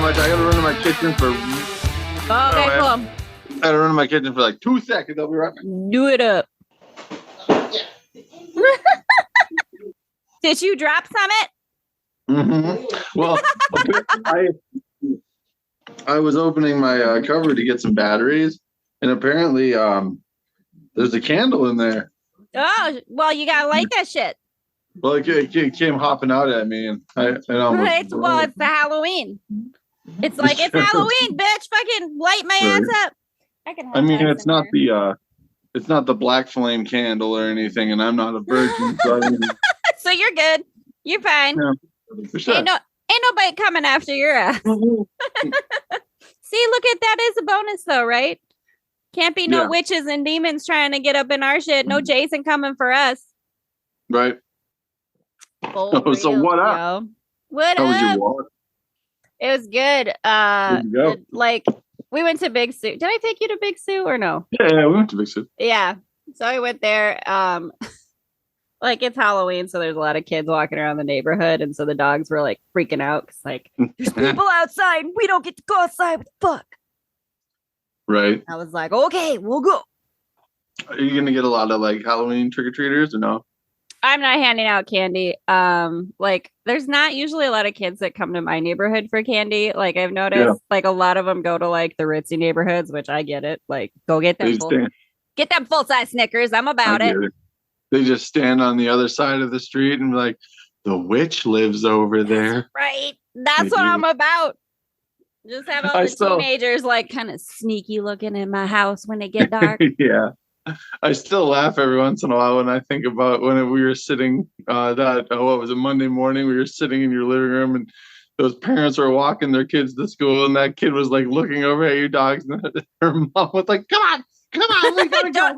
much. I gotta run to my kitchen for. Okay, cool. I gotta run to my kitchen for like 2 seconds. I'll be right back. Do it up. Did you drop Summit? Mm-hmm. Well, I was opening my cover to get some batteries, and apparently there's a candle in there. Oh, well, you gotta light that shit. Well, it came hopping out at me, and I almost. It's the Halloween. It's like it's Halloween, bitch. Fucking light my ass up. I mean, it's not the black flame candle or anything, and I'm not a virgin, so, so you're good. You're fine. Yeah, for sure. Ain't nobody coming after your ass. See, look at that is a bonus though, right? Can't be no witches and demons trying to get up in our shit. No Jason coming for us. Right. So what up? Yo. What How up? was your walk? It was good. Like we went to Big Sue. Did I take you to Big Sue or no? Yeah, we went to Big Sue. Yeah. So I went there. Like it's Halloween, so there's a lot of kids walking around the neighborhood, and so the dogs were like freaking out because like there's people outside. We don't get to go outside. What the fuck? Right. I was like, okay, we'll go. Are you gonna get a lot of like Halloween trick or treaters or no? I'm not handing out candy. Like there's not usually a lot of kids that come to my neighborhood for candy. Like I've noticed, like a lot of them go to like the ritzy neighborhoods, which I get it. Like go get them full size Snickers. I'm about it. They just stand on the other side of the street and be like, the witch lives over there. Right. That's what I'm about. Just have all the teenagers like kind of sneaky looking in my house when it get dark. Yeah. I still laugh every once in a while when I think about when we were sitting what was it, Monday morning? We were sitting in your living room and those parents were walking their kids to school and that kid was like looking over at you dogs and her mom was like, come on, we gotta go.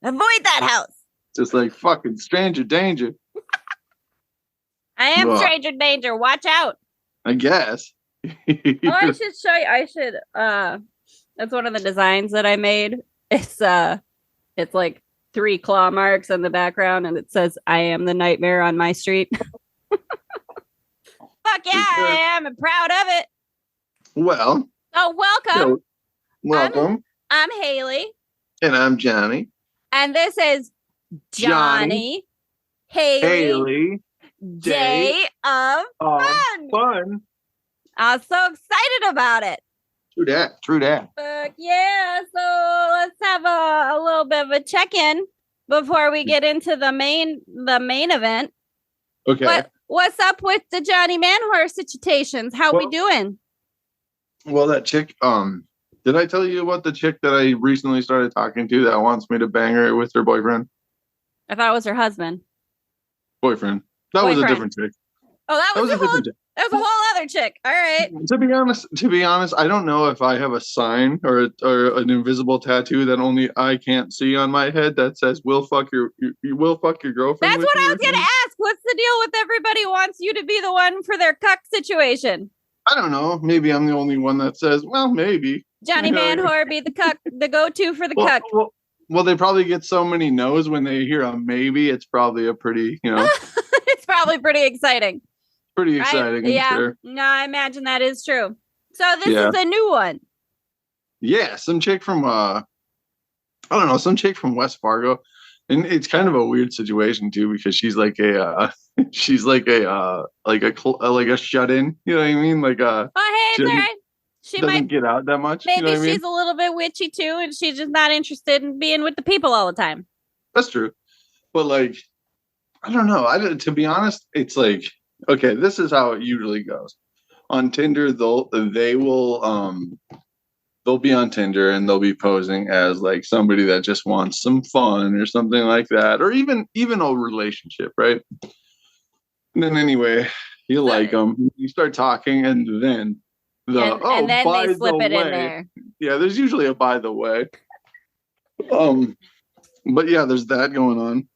Avoid that house. Just like fucking stranger danger. I am stranger danger. Watch out. I guess. I should show you. That's one of the designs that I made. It's like 3 claw marks in the background and it says, I am the nightmare on my street. Fuck yeah, I am. I'm proud of it. Well. Oh, welcome. Welcome. I'm Haleigh. And I'm Jonny. And this is Jonny Haleigh Day of Fun. I'm so excited about it. True that. Fuck yeah. So let's have a little bit of a check-in before we get into the main event. Okay. What's up with the Johnny Manhorse situations? How we doing? Well, that chick, did I tell you about the chick that I recently started talking to that wants me to bang her with her boyfriend? I thought it was her husband. Boyfriend. That was a different chick. Oh, that was a different chick. That was a whole other chick. All right. To be honest, I don't know if I have a sign or an invisible tattoo that only I can't see on my head that says "We'll fuck your girlfriend." That's what I was gonna ask. What's the deal with everybody wants you to be the one for their cuck situation? I don't know. Maybe I'm the only one that says, well, maybe. Johnny Manhorse be the cuck, the go-to for the cuck. Well, they probably get so many no's when they hear a maybe. It's probably a pretty, it's probably pretty exciting. Pretty exciting. Yeah. Sure. No, I imagine that is true. So this is a new one. Yeah. Some chick from, some chick from West Fargo. And it's kind of a weird situation too, because she's like a shut-in. You know what I mean? Like oh, hey, it's all right. She doesn't get out that much. Maybe you know she's a little bit witchy too, and she's just not interested in being with the people all the time. That's true. But like, I don't know. To be honest, it's like, okay, this is how it usually goes. On Tinder, they'll be on Tinder and they'll be posing as like somebody that just wants some fun or something like that, or even a relationship, right? And then anyway, you like them, you start talking, and then they slip it in there. Yeah, there's usually a by the way. But yeah, there's that going on.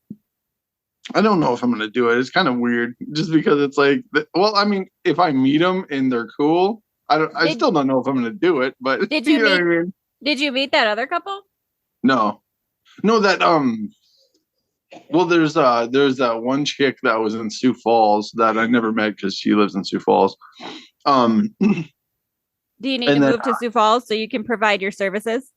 I don't know if I'm gonna do it. It's kind of weird, just because it's like, well, I mean, if I meet them and they're cool, I still don't know if I'm gonna do it. But did you meet? Did you meet that other couple? No, that Well, there's that one chick that was in Sioux Falls that I never met because she lives in Sioux Falls. Do you need to move to Sioux Falls so you can provide your services?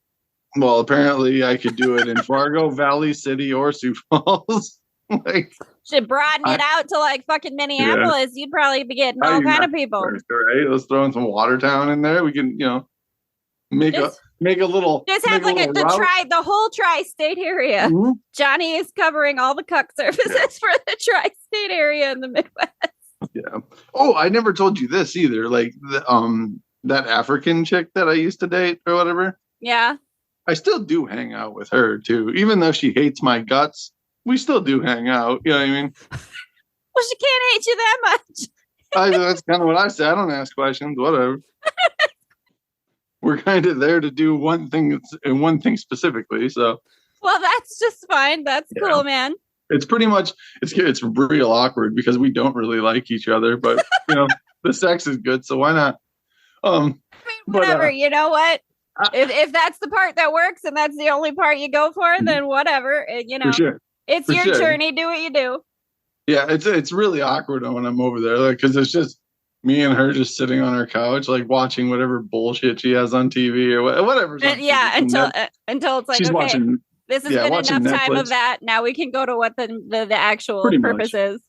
Well, apparently I could do it in Fargo, Valley City, or Sioux Falls. Like, should broaden it out to like fucking Minneapolis. You'd probably be getting all kind of people. Right? Let's throw in some Watertown in there. We can, make a little. Just have like the whole tri-state area. Mm-hmm. Jonny is covering all the cuck services for the tri-state area in the Midwest. Yeah. Oh, I never told you this either. Like that African chick that I used to date or whatever. Yeah. I still do hang out with her too, even though she hates my guts. We still do hang out. You know what I mean? Well, she can't hate you that much. That's kind of what I say. I don't ask questions. Whatever. We're kind of there to do one thing and one thing specifically. So. Well, that's just fine. That's cool, man. It's pretty much it's real awkward because we don't really like each other, but the sex is good, so why not? I mean, whatever. You know what? If that's the part that works and that's the only part you go for, then whatever. For sure. It's your journey. Do what you do. Yeah, it's really awkward when I'm over there, because it's just me and her just sitting on our couch, like watching whatever bullshit she has on TV or whatever. Until it's like, she's watching. This has been enough Netflix. Time of that. Now we can go to what the actual purpose is.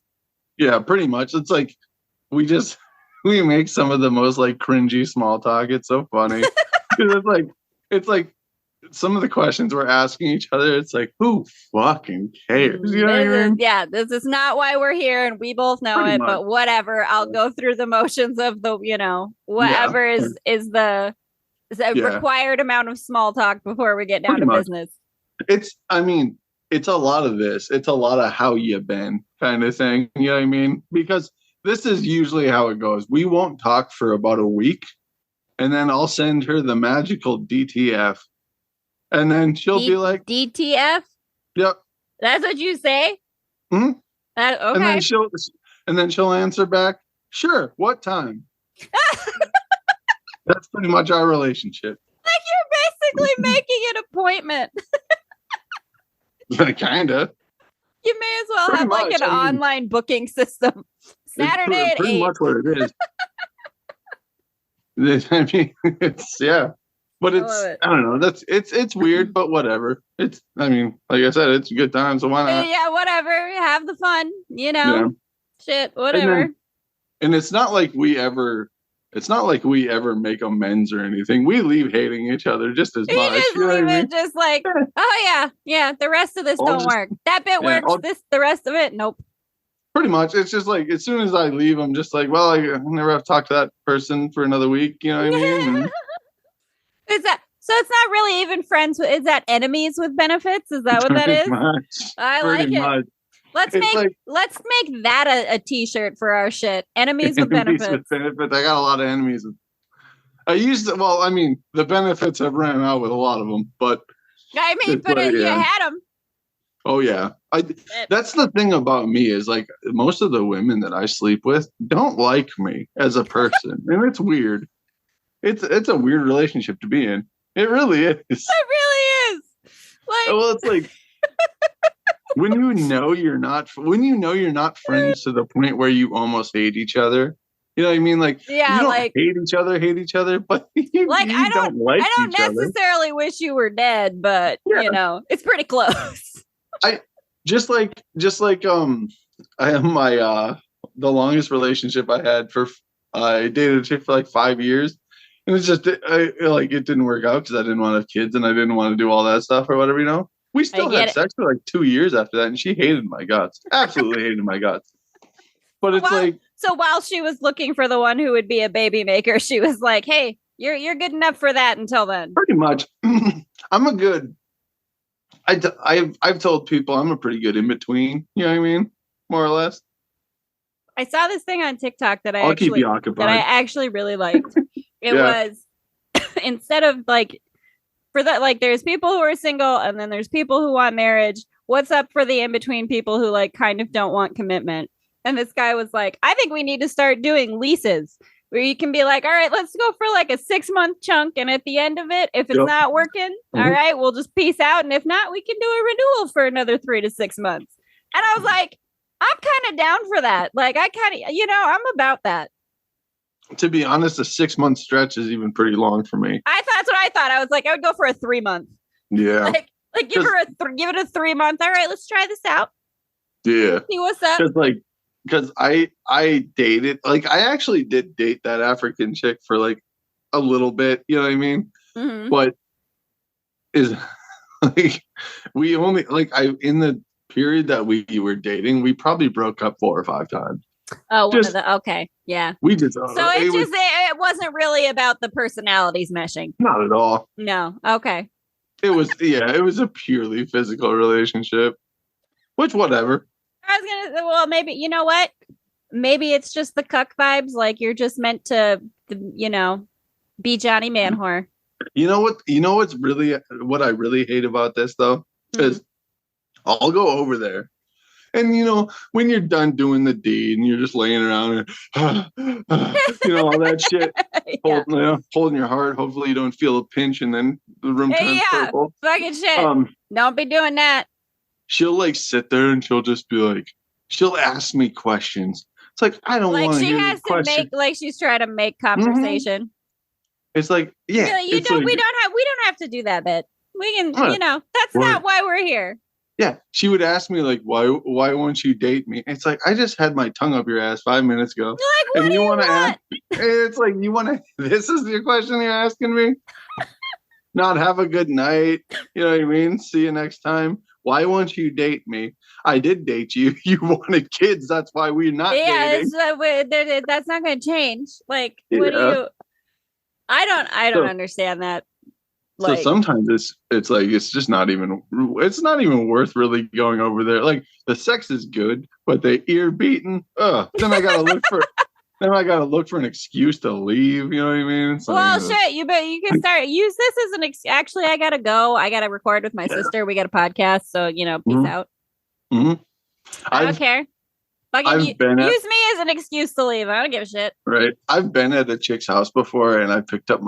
Yeah, pretty much. It's like we make some of the most like cringy small talk. It's so funny. it's like some of the questions we're asking each other. It's like, who fucking cares? You know what I mean? Yeah, this is not why we're here, and we both know pretty it. Much. But whatever. I'll go through the motions of the whatever is the required amount of small talk before we get down to business. It's a lot of this. It's a lot of how you been kind of thing. You know what I mean? Because this is usually how it goes. We won't talk for about a week, and then I'll send her the magical DTF, and then she'll be like, DTF? Yep. That's what you say? Hmm. Okay. And then she'll answer back, sure, what time? That's pretty much our relationship. Like you're basically making an appointment. Kinda. You may as well have like an online booking system. Saturday at 8. Pretty much what it is. I mean, but I don't know. It's weird, but whatever. Like I said, it's a good time, so why not? Yeah, whatever. Have the fun. Shit, whatever. And it's not like we ever make amends or anything. We leave hating each other just as much. Just leave it just like, oh yeah, the rest of this don't work. That bit works. The rest of it, nope. Pretty much. It's just like, as soon as I leave, I'm just like, well, I never have to talk to that person for another week. You know what I mean? So it's not really even friends. Is that enemies with benefits? Is that what that is? I like it. Much. Let's make that a t-shirt for our shit. Enemies with benefits. I got a lot of enemies. The benefits have ran out with a lot of them, but you had them. Oh yeah. That's the thing about me is like most of the women that I sleep with don't like me as a person. And it's weird. It's a weird relationship to be in. It really is. It really is. It's like when you know you're not friends to the point where you almost hate each other. You know what I mean? Like, you don't hate each other, but I don't necessarily wish you were dead, but it's pretty close. I have my the longest relationship I had I dated a chick for like 5 years, and it's just it didn't work out because I didn't want to have kids and I didn't want to do all that stuff or whatever, We still had sex for like 2 years after that, and she hated my guts. Absolutely hated my guts. But it's so while she was looking for the one who would be a baby maker, she was like, "Hey, you're good enough for that until then." Pretty much. I've told people I'm a pretty good in between. You know what I mean? More or less. I saw this thing on TikTok that keep you occupied. That I actually really liked. It was instead of like. For that, like, there's people who are single and then there's people who want marriage. What's up for the in-between people who like kind of don't want commitment? And this guy was like, I think we need to start doing leases where you can be like, all right, let's go for like a 6-month chunk. And at the end of it, if it's not working, all right, we'll just peace out. And if not, we can do a renewal for another 3 to 6 months. And I was like, I'm kind of down for that. Like, I kind of, I'm about that. To be honest, a 6-month stretch is even pretty long for me. That's what I thought. I was like, I would go for a 3-month. Yeah. Like give it a 3-month. All right, let's try this out. Yeah. See what's up. Because I dated, like, I actually did date that African chick for like a little bit, you know what I mean? Mm-hmm. But is like we only like in the period that we were dating, we probably broke up 4 or 5 times. Oh, okay, yeah. We just so it wasn't really about the personalities meshing. Not at all. No. Okay. It was a purely physical relationship. Which whatever. I was gonna say, well, maybe you know what? Maybe it's just the cuck vibes. Like you're just meant to, be Johnny Manwhore. You know what? You know what's really what I really hate about this though is I'll go over there, and when you're done doing the deed and you're just laying around and all that shit, holding your heart. Hopefully you don't feel a pinch and then the room turns purple. Fucking shit. Don't be doing that. She'll like sit there and she'll just be like, she'll ask me questions. It's like I don't want to hear the question. Make like she's trying to make conversation. Mm-hmm. It's like, yeah. We don't have to do that bit. We can, that's not why we're here. Yeah. She would ask me like, why won't you date me? It's like, I just had my tongue up your ass 5 minutes ago. Like, what and you want to ask? It's like, this is your question you're asking me? Not have a good night. You know what I mean? See you next time. Why won't you date me? I did date you. You wanted kids. That's why we're not dating. That's not going to change. Like, what do you... I don't understand that. Like, so sometimes it's like it's just not even worth really going over there. Like the sex is good, but the ear beating. Then I gotta look for an excuse to leave. You know what I mean? It's shit. You can start use this as an actually. I gotta go. I gotta record with my sister. We got a podcast, so peace out. Mm-hmm. I don't care. Use me as an excuse to leave. I don't give a shit. Right. I've been at a chick's house before, and I picked up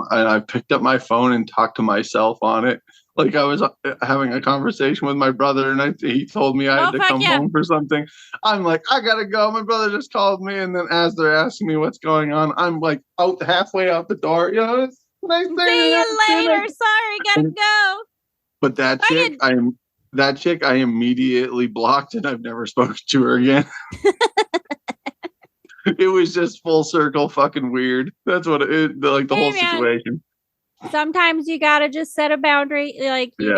my phone and talked to myself on it. Like I was having a conversation with my brother, and he told me I had to come home for something. I'm like, I gotta go. My brother just called me, and then as they're asking me what's going on, I'm like halfway out the door. It's nice. See you later. Sorry, gotta go. But that chick, I immediately blocked, and I've never spoken to her again. It was just full circle fucking weird. That's what the whole situation. Sometimes you gotta just set a boundary. Like you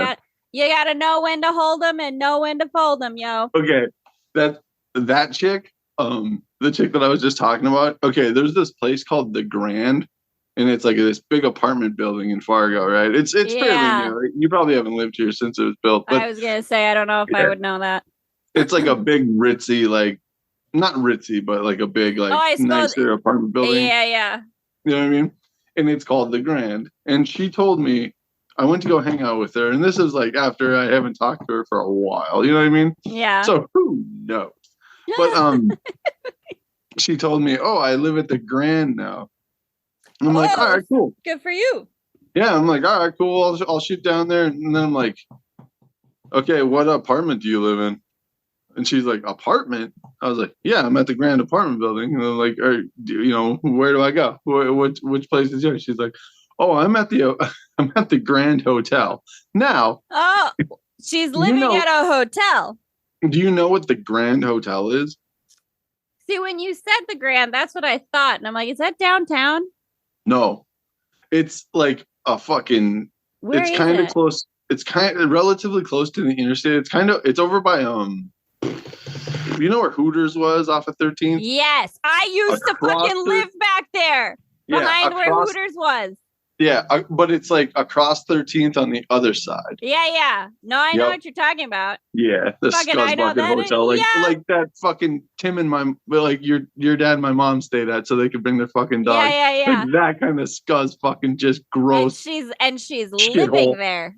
gotta know when to hold them and know when to fold them, yo. Okay, that chick, the chick that I was just talking about. Okay, there's this place called the Grand. And it's like this big apartment building in Fargo, right? It's fairly new. You probably haven't lived here since it was built. But I was gonna say I don't know if I would know that. It's like a big ritzy, like not ritzy, but like a big nicer apartment building. Yeah. You know what I mean? And it's called the Grand. And she told me I went to go hang out with her, and this is like after I haven't talked to her for a while. You know what I mean? Yeah. So who knows? But she told me, "Oh, I live at the Grand now." I'm like, all right, cool. Good for you. Yeah, I'm like, all right, cool. I'll shoot down there. And then I'm like, okay, what apartment do you live in? And she's like, apartment? I was like, yeah, I'm at the Grand apartment building. And I'm like, where do I go? Which place is yours? She's like, oh, I'm at the Grand Hotel. Now. Oh, she's living at a hotel. Do you know what the Grand Hotel is? See, when you said the Grand, that's what I thought. And I'm like, is that downtown? No, it's like a fucking. It's kind of close. It's kind of relatively close to the interstate. It's over by you know where Hooters was off of 13th? Yes, I used to fucking live back there behind where Hooters was. Yeah, but it's like across 13th on the other side. Yeah. No, I know what you're talking about. Yeah, the Scuzzbucket Hotel, like that fucking Tim and your dad and my mom stayed at, so they could bring their fucking dog. Yeah. Like that kind of scuzz, fucking just gross. And she's living there.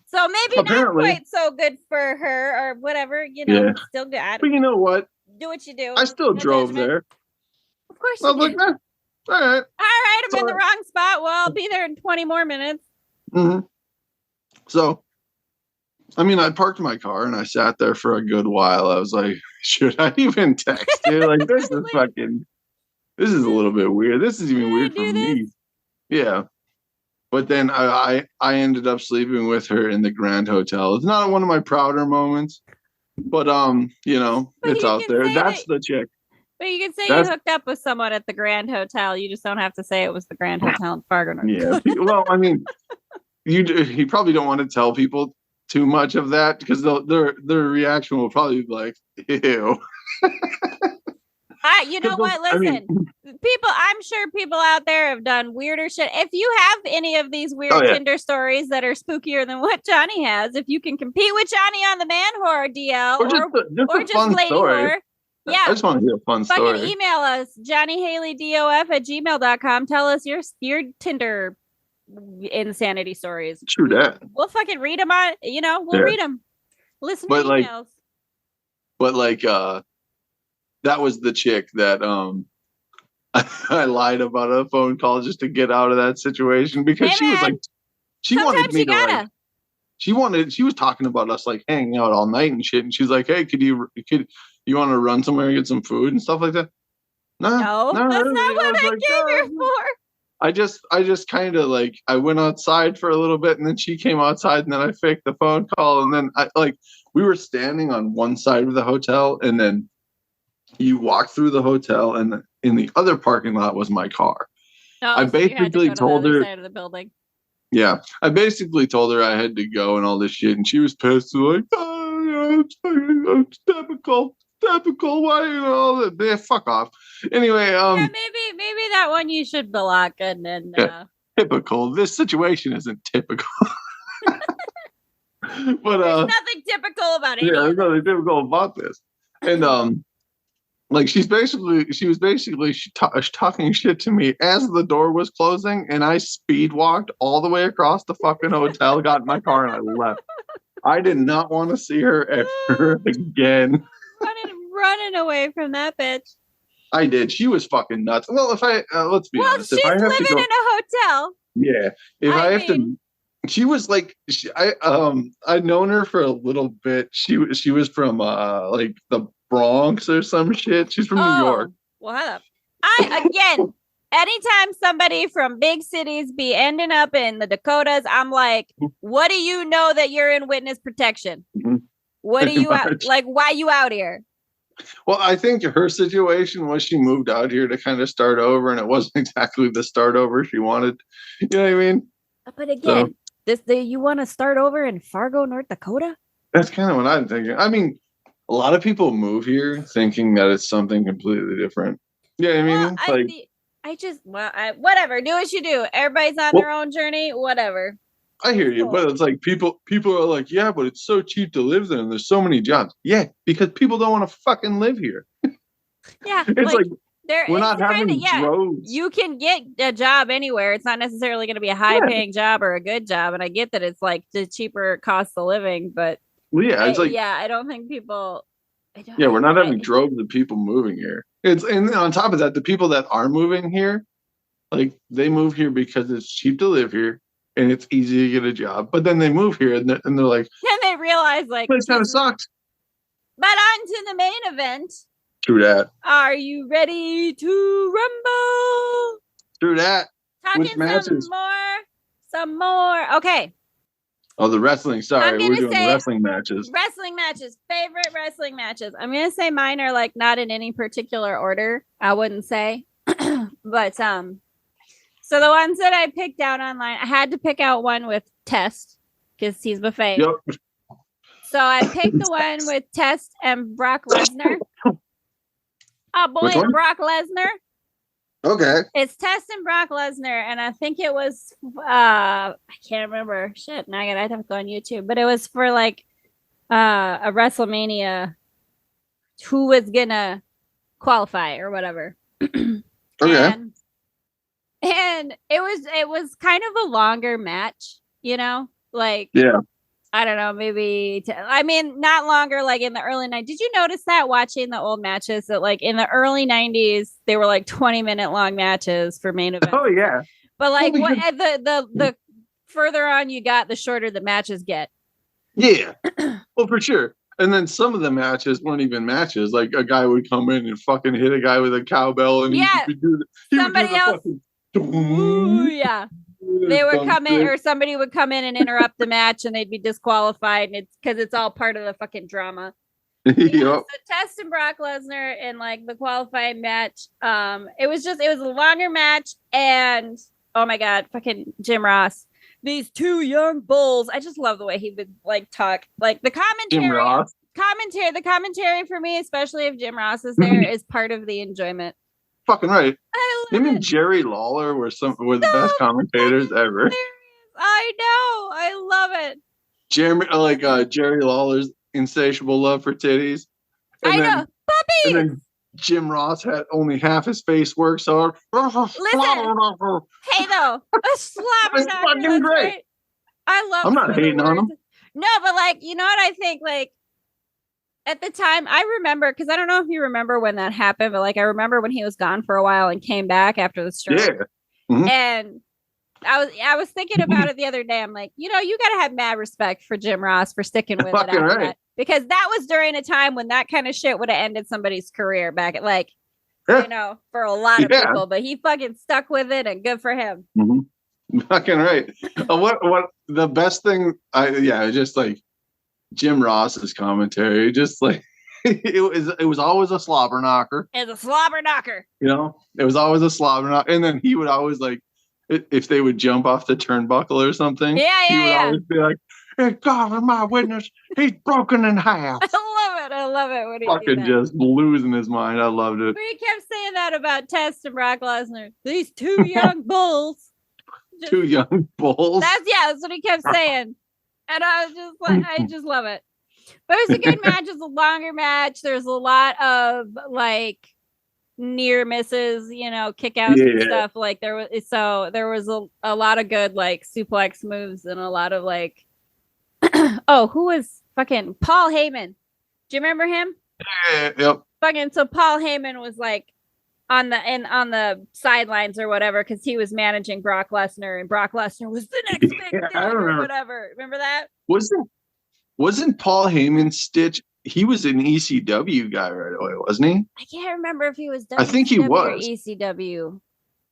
So maybe not quite so good for her or whatever. Still good. But you know what? Do what you do. I still drove there. Of course you did. Like, all right, I'm in the wrong spot. Well, I'll be there in 20 more minutes. Mm-hmm. So, I mean, I parked my car and I sat there for a good while. I was like, should I even text you? Like, this this is a little bit weird. This is even Did I weird for do me. this? Yeah. But then I ended up sleeping with her in the Grand Hotel. It's not one of my prouder moments, but you know, But it's you out can there. say That's that. the chick. But you can say you That's hooked up with someone at the Grand Hotel. You just don't have to say it was the Grand Hotel in Fargo, North yeah. Dakota. Well, I mean, you probably don't want to tell people too much of that because their reaction will probably be like, ew. You know what? I mean, Listen, people, I'm sure people out there have done weirder shit. If you have any of these weird oh yeah. Tinder stories that are spookier than what Jonny has, if you can compete with Jonny on the man horror DL Or just a fun lady story. horror, I yeah, just want to hear a fun fucking story. email us, JonnyHaleigh@gmail.com. Tell us your Tinder insanity stories. True that. We'll fucking read them on, we'll Yeah. read them. Listen to But like, emails. that was the chick that I lied about a phone call just to get out of that situation because Hey, she was man, like, she wanted sometimes me you to gotta. like, she was talking about us like hanging out all night and shit. And she's like, hey, you want to run somewhere and get some food and stuff like that? No, that's really. not what I like, came here for. I just kind of like, I went outside for a little bit and then she came outside and then I faked the phone call. And then we were standing on one side of the hotel and then you walk through the hotel and in the other parking lot was my car. No, I so you had to basically go to told the other her, side of the building. yeah, I basically told her I had to go and all this shit. And she was pissed. Like, oh, yeah, it's typical. Why, all that? Yeah, fuck off. Anyway, Yeah, maybe that one you should block and then. yeah, typical. This situation isn't typical. But there's nothing typical about it. Yeah, there's nothing typical about this. And like she was basically talking shit to me as the door was closing, and I speed walked all the way across the fucking hotel, got in my car, and I left. I did not want to see her ever again. Running away from that bitch. I did. She was fucking nuts. Well, if I let's be honest, she's if I have living to go, in a hotel. yeah, if I have to. She was like, I'd known her for a little bit. She was from like the Bronx or some shit. She's from New York. Well, hold up. Again, anytime somebody from big cities be ending up in the Dakotas, I'm like, what do you know that you're in witness protection? Mm-hmm. What are you out? Like, why you out here? Well, I think her situation was she moved out here to kind of start over, and it wasn't exactly the start over she wanted. You know what I mean? But again, you want to start over in Fargo, North Dakota? That's kind of what I'm thinking. I mean, a lot of people move here thinking that it's something completely different. Yeah, I mean, whatever. Do what you do. Everybody's on their own journey. Whatever. I hear you, but it's like people are like, yeah, but it's so cheap to live there, and there's so many jobs. Yeah, because people don't want to fucking live here. Yeah, it's like we're not having droves. You can get a job anywhere. It's not necessarily going to be a high-paying job or a good job, and I get that it's like the cheaper cost of living, but I don't think people. We're not having droves of people moving here. And on top of that, the people that are moving here, like they move here because it's cheap to live here. And it's easy to get a job, but then they move here and they're like, and they realize like this kind of sucks. But on to the main event. True that. Are you ready to rumble? True that. Talking some more. Okay. Oh, the wrestling. Sorry, we're doing wrestling matches. Wrestling matches. Favorite wrestling matches. I'm gonna say mine are like not in any particular order. I wouldn't say, but So the ones that I picked out online, I had to pick out one with Test because he's my fave. Yep. So I picked the one with Test and Brock Lesnar. Oh boy, Brock Lesnar. Okay. It's Test and Brock Lesnar, and I think it was I can't remember. Shit, now I'd have to go on YouTube, but it was for like a WrestleMania. Who was gonna qualify or whatever? Okay. And it was kind of a longer match, like, I don't know, maybe, not longer, like in the early 90s. Did you notice that watching the old matches that like in the early 90s, they were like 20-minute long matches for main events? Oh yeah. But like the further on you got, the shorter the matches get. Yeah. Well, for sure. And then some of the matches weren't even matches. Like a guy would come in and fucking hit a guy with a cowbell, and he would do somebody else. Fucking, ooh, yeah. They would come in, or somebody would come in and interrupt the match, and they'd be disqualified. And it's because it's all part of the fucking drama. Yep. So Test and Brock Lesnar in like the qualifying match. It was a longer match, and oh my god, fucking Jim Ross. These two young bulls. I just love the way he would like talk. Like the commentary. Jim Ross. The commentary for me, especially if Jim Ross is there, is part of the enjoyment. Fucking right. I love Him it. and Jerry Lawler were the best commentators ever. I know. I love it. Jerry Lawler's insatiable love for titties. And I know. Puppies. And then Jim Ross had only half his face work, so listen. Hey though, a slobber knocker. Fucking great. Right. I love. I'm not hating on him. No, but like, you know what I think? Like at the time, I remember, because I don't know if you remember when that happened, but like I remember when he was gone for a while and came back after the stroke. Yeah. Mm-hmm. And I was thinking about it the other day. I'm like, you gotta have mad respect for Jim Ross for sticking with it after that. Because that was during a time when that kind of shit would have ended somebody's career back at for a lot of people. But he fucking stuck with it, and good for him. Mm-hmm. Fucking right. What the best thing? Just like Jim Ross's commentary, just like it was always a slobber knocker. It's a slobber knocker. It was always a slobber knocker, and then he would always like, if they would jump off the turnbuckle or something, he would always be like, "Hey, God, my witness, he's broken in half." I love it when he fucking just losing his mind. I loved it. But he kept saying that about Test and Brock Lesnar. These two young bulls. Two young bulls. That's what he kept saying. And I was just like, I just love it. But it was a good match. It was a longer match. There's a lot of like near misses, kick outs and stuff. Like there was a lot of good like suplex moves and a lot of like who was fucking Paul Heyman? Do you remember him? Yeah, yep. Fucking so Paul Heyman was like on the sidelines or whatever, because he was managing Brock Lesnar, and Brock Lesnar was the next big thing or whatever. Remember that? Wasn't Paul Heyman Stitch? He was an ECW guy right away, wasn't he? I can't remember if he was WCW. I think he was ECW.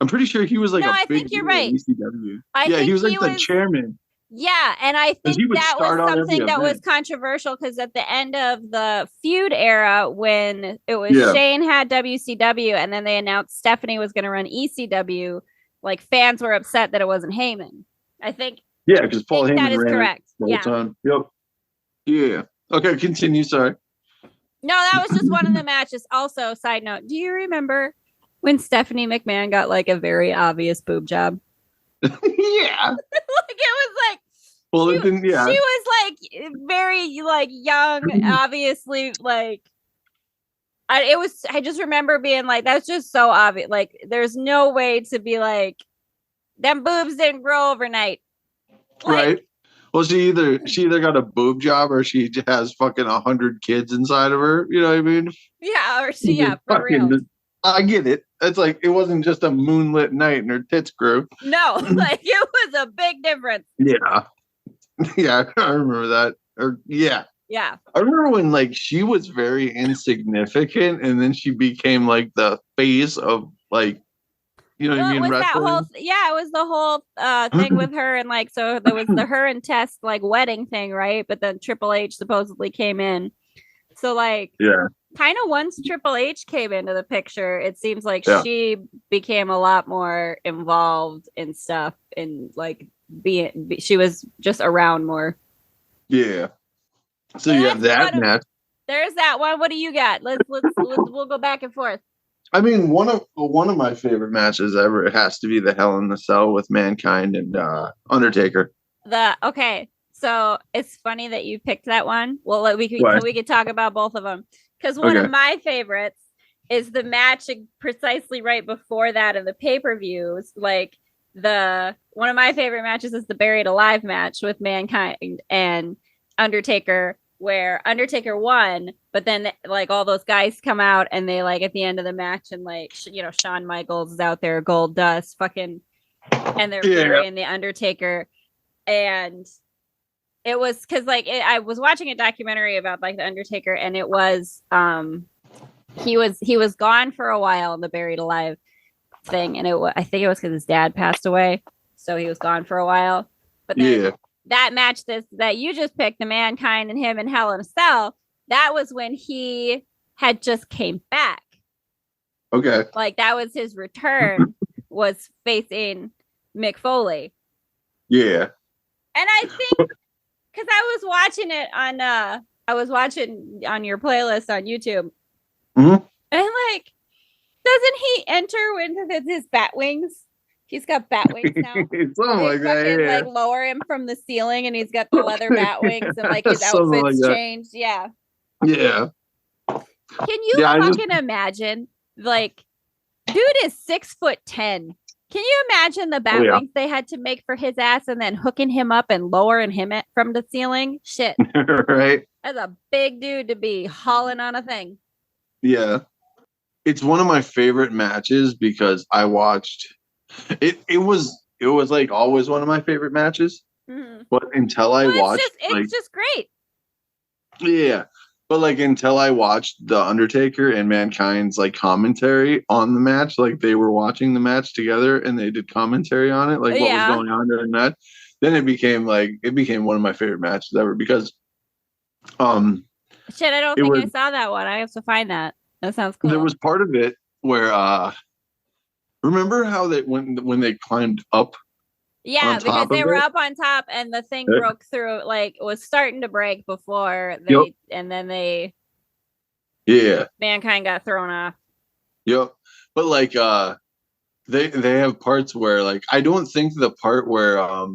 I'm pretty sure he was like I think you're right. ECW. He was like the chairman. Yeah, and I think that was something that was controversial, because at the end of the feud era, when it was Shane had WCW and then they announced Stephanie was going to run ECW, like fans were upset that it wasn't Heyman. I think. Yeah, because Paul Heyman that is ran correct. The whole time. Yep. Yeah. Okay, continue. Sorry. No, that was just one of the matches. Also, side note, do you remember when Stephanie McMahon got like a very obvious boob job? Yeah. Like it was like, well, it didn't. Yeah, she was like very like young, obviously. Like, I just remember being like, that's just so obvious. Like, there's no way to be like, them boobs didn't grow overnight. Like, right. Well, she either got a boob job or she has fucking 100 kids inside of her. You know what I mean? Yeah, or for real. I get it. It's like, it wasn't just a moonlit night and her tits grew. No, like it was a big difference. Yeah. Yeah, I remember that. Yeah. I remember when like she was very insignificant and then she became like the face of like, you know what I mean? Wrestling. It was the whole thing with her, and like, so there was the her and Tess like wedding thing, right? But then Triple H supposedly came in. So like, kind of once Triple H came into the picture, it seems like she became a lot more involved in stuff, and like she was just around more. Yeah. So you have that match. There's that one. What do you got? Let's we'll go back and forth. I mean, one of my favorite matches ever, it has to be the Hell in the Cell with Mankind and Undertaker. So it's funny that you picked that one. Well, we could talk about both of them, because one of my favorites is the match precisely right before that in the pay-per-views. Like one of my favorite matches is the Buried Alive match with Mankind and Undertaker, where Undertaker won, but then like all those guys come out and they like at the end of the match, and like Shawn Michaels is out there, Gold Dust, fucking, and they're burying the Undertaker, and it was because like I was watching a documentary about like the Undertaker, and it was he was gone for a while in the buried alive thing, and I think it was because his dad passed away, so he was gone for a while. But then that match that you just picked, the Mankind and him in Hell in a Cell, that was when he had just came back. Okay. Like that was his return, was facing Mick Foley. Yeah. And I think because I was watching it on your playlist on YouTube. Mm-hmm. And like, doesn't he enter with his bat wings? He's got bat wings now. Something like that. Yeah. Like lower him from the ceiling, and he's got the leather bat wings, and like his outfit's like changed. Yeah. Yeah. Can you imagine? Like, dude is 6'10". Can you imagine the bat wings they had to make for his ass, and then hooking him up and lowering him from the ceiling? Shit. Right. That's a big dude to be hauling on a thing. Yeah. It's one of my favorite matches because I watched it. It was like always one of my favorite matches. Mm-hmm. But until I watched it's just great. Yeah. But like until I watched The Undertaker and Mankind's like commentary on the match, like they were watching the match together and they did commentary on it, like what was going on during that. Then it became one of my favorite matches ever because shit, I don't think I saw that one. I have to find that. That sounds cool. There was part of it where remember how they when they climbed up? Yeah, because they were up on top and the thing broke through, like it was starting to break before they and then Mankind got thrown off. Yep. But like they have parts where like I don't think the part where I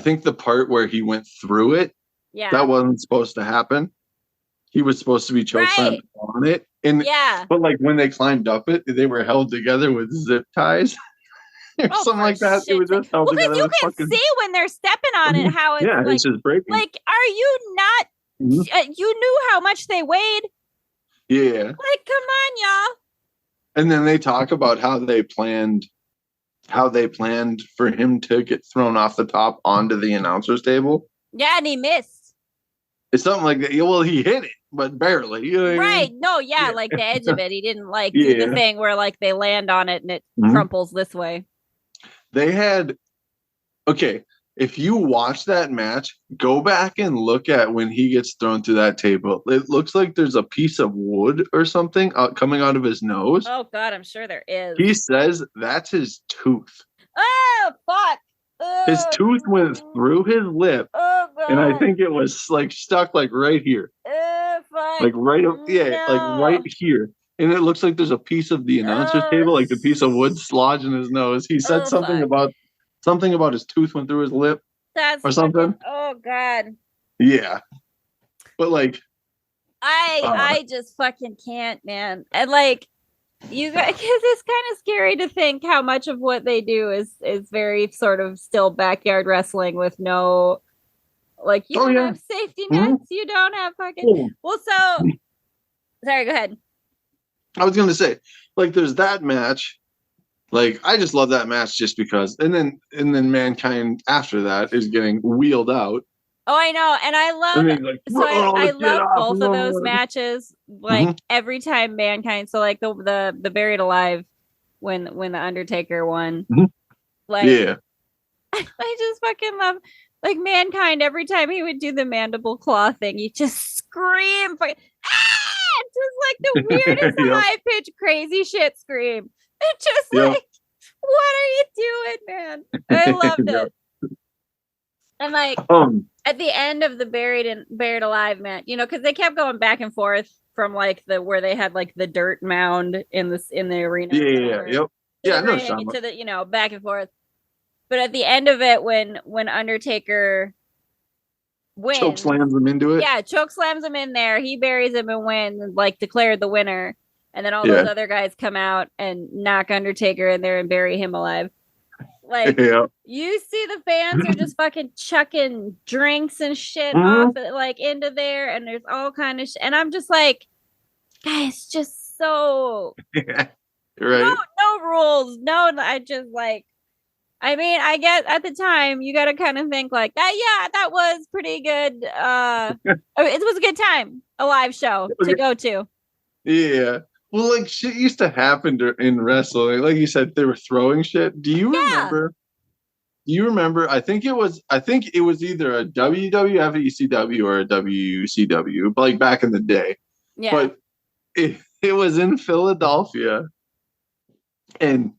think the part where he went through it, that wasn't supposed to happen. He was supposed to be chokeslammed on it. And but like when they climbed up it, they were held together with zip ties. Or something like that. It was just held together. You can see when they're stepping on it how it's like, it's just breaking. Like, are you not? You knew how much they weighed. Yeah. Like, come on, y'all. And then they talk about how they planned for him to get thrown off the top onto the announcer's table. Yeah, and he missed. It's something like that. Well, he hit it, but barely. You know what I mean? No, like the edge of it. He didn't like do the thing where like they land on it and it crumples this way. They had, if you watch that match, go back and look at when he gets thrown through that table. It looks like there's a piece of wood or something coming out of his nose. Oh, God, I'm sure there is. He says that's his tooth. Oh, fuck. His tooth went through his lip. Oh, God. And I think it was like stuck like right here. Fuck. Like right up, like right here. And it looks like there's a piece of the announcer's table, like the piece of wood lodged in his nose. He said something about his tooth went through his lip or something. God. Yeah. But like, I just fucking can't, man. And like, you guys, because it's kind of scary to think how much of what they do is very sort of still backyard wrestling with no, like, you don't have safety nets. You don't have fucking. Well, so sorry, go ahead. I was going to say, like, there's that match. Like, I just love that match just because. And then Mankind after that is getting wheeled out. Oh, I know. And I love, I love both of those matches. Like, every time Mankind, so like the Buried Alive when the Undertaker won. Like, I just fucking love, like, Mankind, every time he would do the mandible claw thing, you just scream. It's just like the weirdest high-pitched crazy shit scream. It's just like, what are you doing, man? I loved it. And like at the end of the Buried Alive, man, you know, because they kept going back and forth from like where they had like the dirt mound in the arena. To the, you know, back and forth. But at the end of it, when Undertaker wins, choke slams him into it. Yeah, choke slams him in there. He buries him and wins, like declared the winner. And then all those other guys come out and knock Undertaker in there and bury him alive. Like, you see the fans are just fucking chucking drinks and shit off, like, into there, and there's all kind of shit. And I'm just like, guys, just so right. No rules. No, I just like, I mean, I guess at the time you got to kind of think like that. Yeah, that was pretty good. It was a good time, a live show to go to. Yeah. Well, like shit used to happen in wrestling. Like you said, they were throwing shit. Do you Yeah, remember? Do you remember? I think it was either a WWF ECW or a WCW, like back in the day. yeah. But it was in Philadelphia, and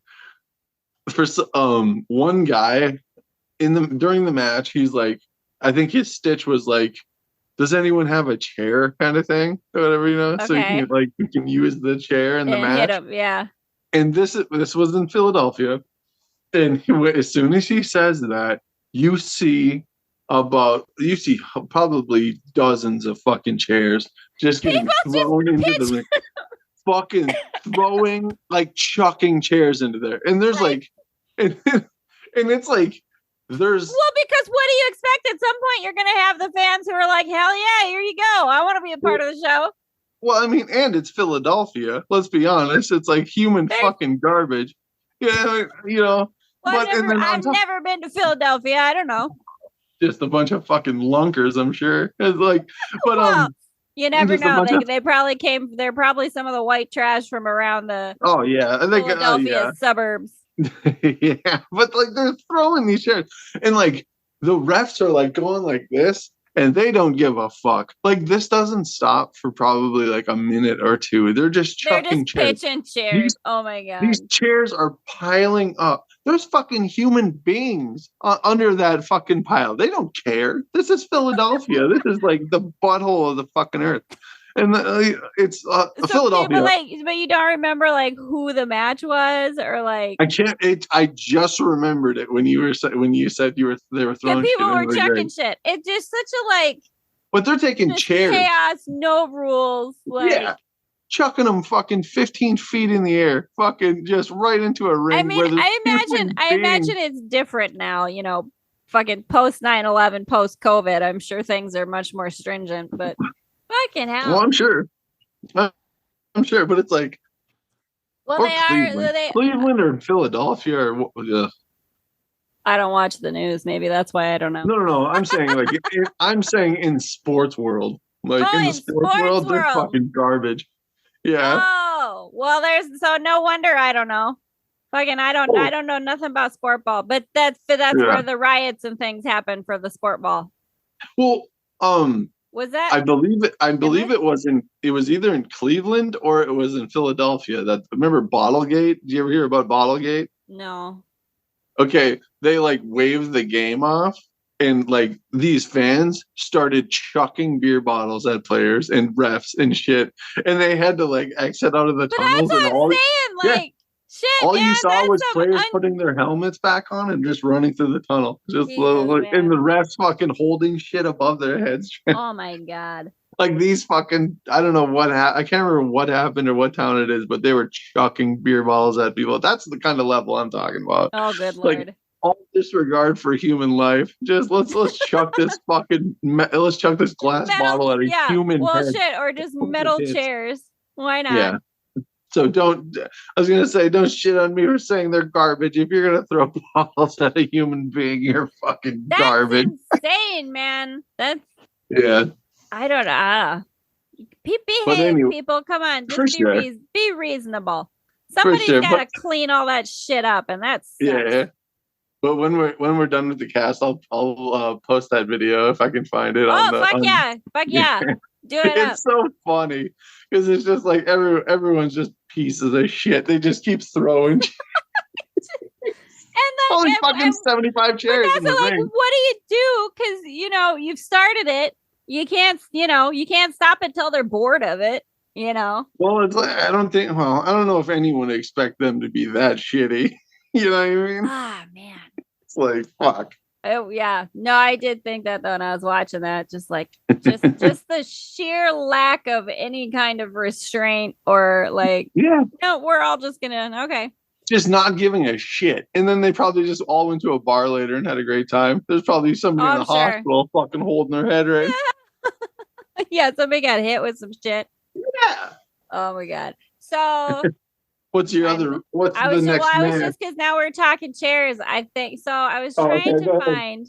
for one guy in the during the match, he's like, I think his stitch was like, does anyone have a chair kind of thing or whatever, so Okay. you can use the chair in the And hit match. him. Yeah. And this was in Philadelphia, and as soon as he says that, you see probably dozens of fucking chairs just getting People just thrown into the pitch. ring, fucking throwing, like chucking chairs into there, and there's like and, and it's like there's Well, because what do you expect? At some point, you're going to have the fans who are like, hell yeah, here you go. I want to be a part of the show. well, I mean, and it's Philadelphia. Let's be honest, it's like human fucking garbage. Yeah, Well, but I've never been to Philadelphia. I don't know. Just a bunch of fucking lunkers, I'm sure. It's like, but Well, you never know. They of, probably came. They're probably some of the white trash from around the oh yeah, I think Philadelphia suburbs. Yeah, but like they're throwing these chairs, and like the refs are like going like this, and they don't give a fuck. Like this doesn't stop for probably like a minute or two. They're just chucking chairs. Pitching chairs. Oh my god! These chairs are piling up. There's fucking human beings under that fucking pile. They don't care. This is Philadelphia. This is like the butthole of the fucking earth. And it's Philadelphia. But you don't remember like who the match was, or like I can't. I just remembered it when you said they were throwing. People were chucking shit. It's just such a like. But they're taking chairs. Chaos, no rules. Like, yeah, chucking them fucking 15 feet in the air, fucking just right into a ring. I mean, I imagine it's different now. Fucking post 9/11, post COVID. I'm sure things are much more stringent, but. Fucking hell. Well, I'm sure, but it's like, well, Cleveland or Philadelphia or I don't watch the news. Maybe that's why I don't know. No. I'm saying like I'm saying in sports world, like in the sports world, they're fucking garbage. Yeah. Oh well, so no wonder I don't know. Fucking I don't know nothing about sport ball, but that's where the riots and things happen for the sport ball. Well, was that? I believe it was either in Cleveland or it was in Philadelphia. Remember Bottlegate? Did you ever hear about Bottlegate? No. Okay, they like waved the game off, and like these fans started chucking beer bottles at players and refs and shit, and they had to like exit out of the tunnels. That's what I'm saying. Like, shit. All you saw was players putting their helmets back on and just running through the tunnel, and the refs fucking holding shit above their heads. Oh my god! Like these fucking, I don't know what I can't remember what happened or what town it is, but they were chucking beer bottles at people. That's the kind of level I'm talking about. Oh, good lord! Like, all disregard for human life. Just let's chuck this glass bottle at a human head. Shit, or just metal chairs. Why not? Yeah. So don't shit on me for saying they're garbage. If you're gonna throw bottles at a human being, you're fucking garbage. Insane, man. That's I don't know. Behave, people. Come on, just be reasonable. Somebody's got to clean all that shit up, and that's yeah. But when we're done with the cast, I'll post that video if I can find it. Fuck yeah, do it. It's so funny because it's just like everyone's just pieces of shit. They just keep throwing. Only fucking 75 chairs in the ring. What do you do? Because you've started it. You can't stop it till they're bored of it. Well, it's like I don't know if anyone would expect them to be that shitty. You know what I mean? Ah, man. It's like, fuck. Oh, yeah. No, I did think that, though, when I was watching that. Just the sheer lack of any kind of restraint or, like, we're all just going to, okay. Just not giving a shit. And then they probably just all went to a bar later and had a great time. There's probably somebody in the hospital fucking holding their head right. Yeah, somebody got hit with some shit. Yeah. Oh, my God. So... What's your other? What's I the was next I was man? just because now we're talking chairs. I think so. I was Oh, trying okay, to go ahead. find.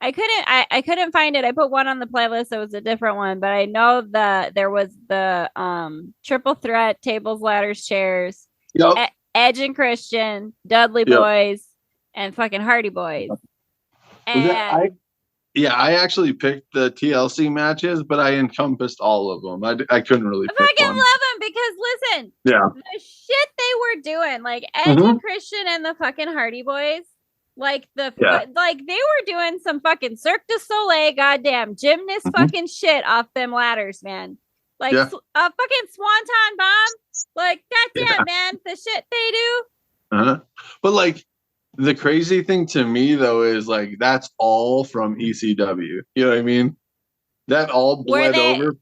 I couldn't find it. I put one on the playlist. It was a different one, but I know there was the triple threat tables, ladders, chairs, Yep. Edge and Christian, Dudley Yep. Boys, and fucking Hardy Boys. Was that, And I actually picked the TLC matches, but I encompassed all of them. I couldn't really I pick fucking one. love them because listen, Yeah. the shit they were doing, like Edge and Christian and the fucking Hardy Boys, like they were doing some fucking Cirque du Soleil, goddamn gymnast fucking shit off them ladders, man. Like a fucking swanton bomb. Like goddamn, man, the shit they do. But like the crazy thing to me though is like that's all from ECW. You know what I mean? That all bled over.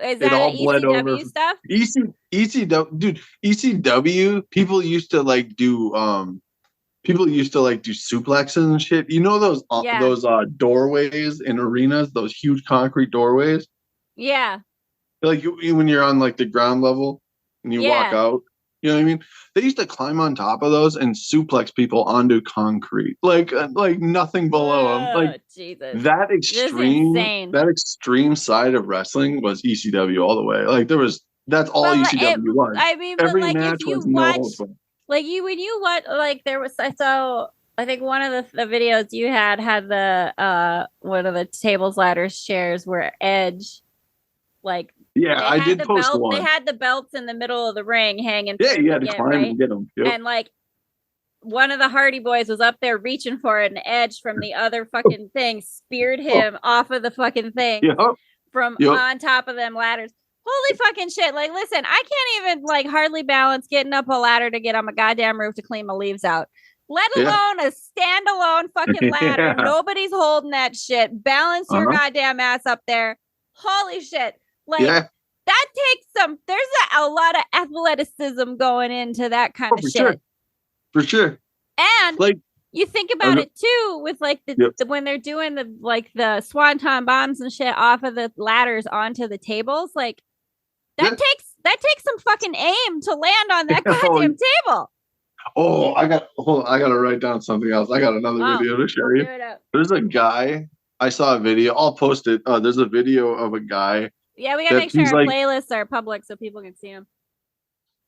Is that all bled ECW over stuff? ECW, dude. ECW people used to like do suplexes and shit. You know those doorways in arenas, those huge concrete doorways. Yeah. Like when you're on like the ground level and you walk out. You know what I mean? They used to climb on top of those and suplex people onto concrete, like nothing below them. Like Jesus. that extreme side of wrestling was ECW all the way. Like that's all ECW was. I mean, every but like match if you was watch, like when you watch, like there was I think one of the videos you had the one of the tables, ladders, chairs where Edge, like. Yeah, I did post one. They had the belts in the middle of the ring hanging. Yeah, you had to climb and get them. Yep. And like one of the Hardy Boys was up there reaching for it, and Edge from the other fucking thing speared him off of the fucking thing from on top of them ladders. Holy fucking shit. Like, listen, I can't even like hardly balance getting up a ladder to get on my goddamn roof to clean my leaves out. Let alone a standalone fucking ladder. Nobody's holding that shit. Balance your goddamn ass up there. Holy shit. Like that takes there's a lot of athleticism going into that kind of shit. For sure. And like you think about it too with like the when they're doing the swanton bombs and shit off of the ladders onto the tables, like that takes some fucking aim to land on that goddamn table. Oh, I gotta write down something else. I got another video to show you. There's a guy. I saw a video. I'll post it. There's a video of a guy. Yeah, we gotta make sure our playlists are public so people can see him.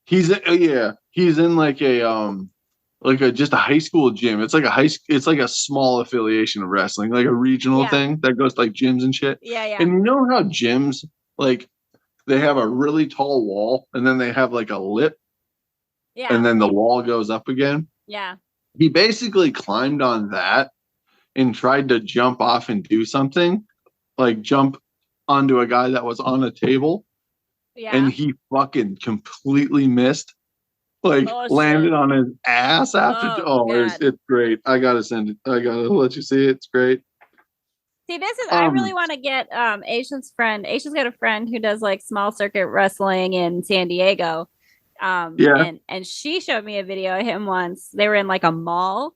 He's in like just a high school gym. It's like a small affiliation of wrestling, like a regional thing that goes to like gyms and shit. Yeah. And you know how gyms like they have a really tall wall and then they have like a lip. Yeah. And then the wall goes up again. Yeah. He basically climbed on that and tried to jump off and do something, like jump onto a guy that was on a table. Yeah. And he fucking completely missed. Like landed on his ass after. It's great. I gotta send it. I gotta let you see it. It's great. See, this is I really want to get Asian's friend. Asian's got a friend who does like small circuit wrestling in San Diego. And she showed me a video of him once. They were in like a mall.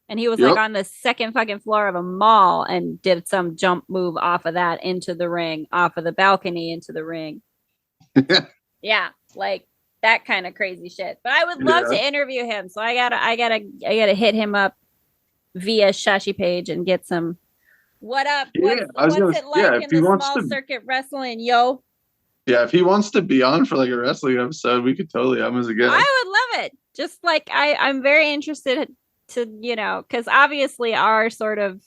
And he was like on the second fucking floor of a mall and did some jump move off of that into the ring, off of the balcony into the ring. Yeah, like that kind of crazy shit. But I would love to interview him. So I gotta hit him up via Shashi page and get some. What up? What's it like in the small circuit wrestling, yo? Yeah, if he wants to be on for like a wrestling episode, we could totally have him as a guest. I would love it. Just like I'm very interested to, because obviously our sort of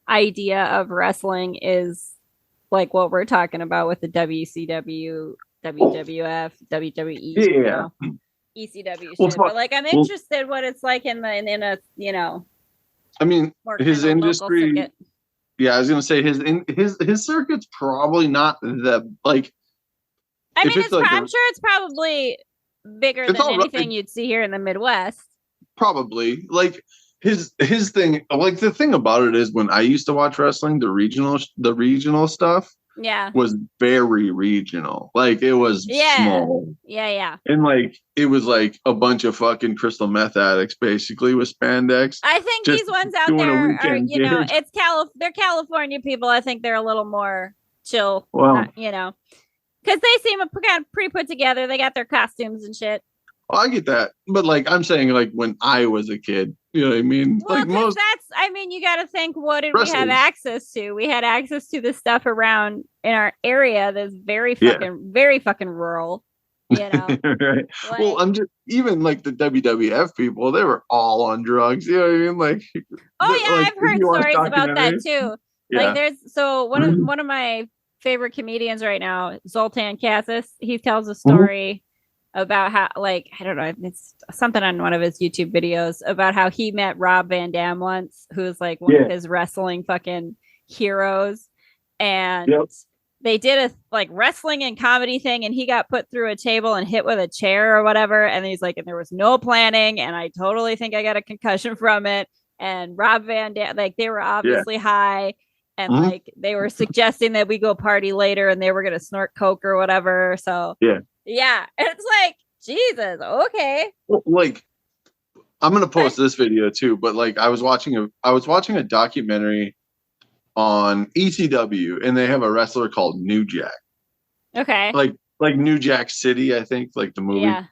idea of wrestling is like what we're talking about with the WCW, WWF, WWE, ECW shit. But like I'm interested what it's like in a I mean, his industry. Yeah, I was gonna say his circuit's probably not the like. I mean, I'm sure it's probably bigger than anything you'd see here in the Midwest. Probably like his thing. Like the thing about it is when I used to watch wrestling, the regional stuff. Yeah. Was very regional. Like it was small. Yeah. And like it was like a bunch of fucking crystal meth addicts basically with spandex. I think these ones out there are, they're California people. I think they're a little more chill. Well, because they seem kind of pretty put together. They got their costumes and shit. Oh, I get that, but like I'm saying, like when I was a kid, you know what I mean? Well, Like because most that's, I mean, you got to think, what did we have wrestlers. access to? We had access to the stuff around in our area that's Yeah. very fucking rural, you know? Right. Well, Like, I'm just even like the WWF people, they were all on drugs. You know what I mean? Like, oh yeah, like I've if heard you watch stories about that documentaries, too. Like, yeah. one of my favorite comedians right now, Zoltan Cassis. He tells a Mhm. story about how, like, I don't know, it's something on one of his YouTube videos about how he met Rob Van Dam once, who's like one of Yeah. his wrestling fucking heroes, and Yep. they did a like wrestling and comedy thing, and he got put through a table and hit with a chair or whatever, and he's like, and there was no planning, and I totally think I got a concussion from it. And Rob Van Dam, like, they were Yeah. obviously high, and Mhm. like they were suggesting that we go party later, and they were gonna snort coke or whatever. So Yeah. yeah, it's like, Jesus, okay. Well, like I'm gonna post this video too, but like I was watching a documentary on ECW, and they have a wrestler called New Jack, Okay. like New Jack City, I think, like the movie Yeah.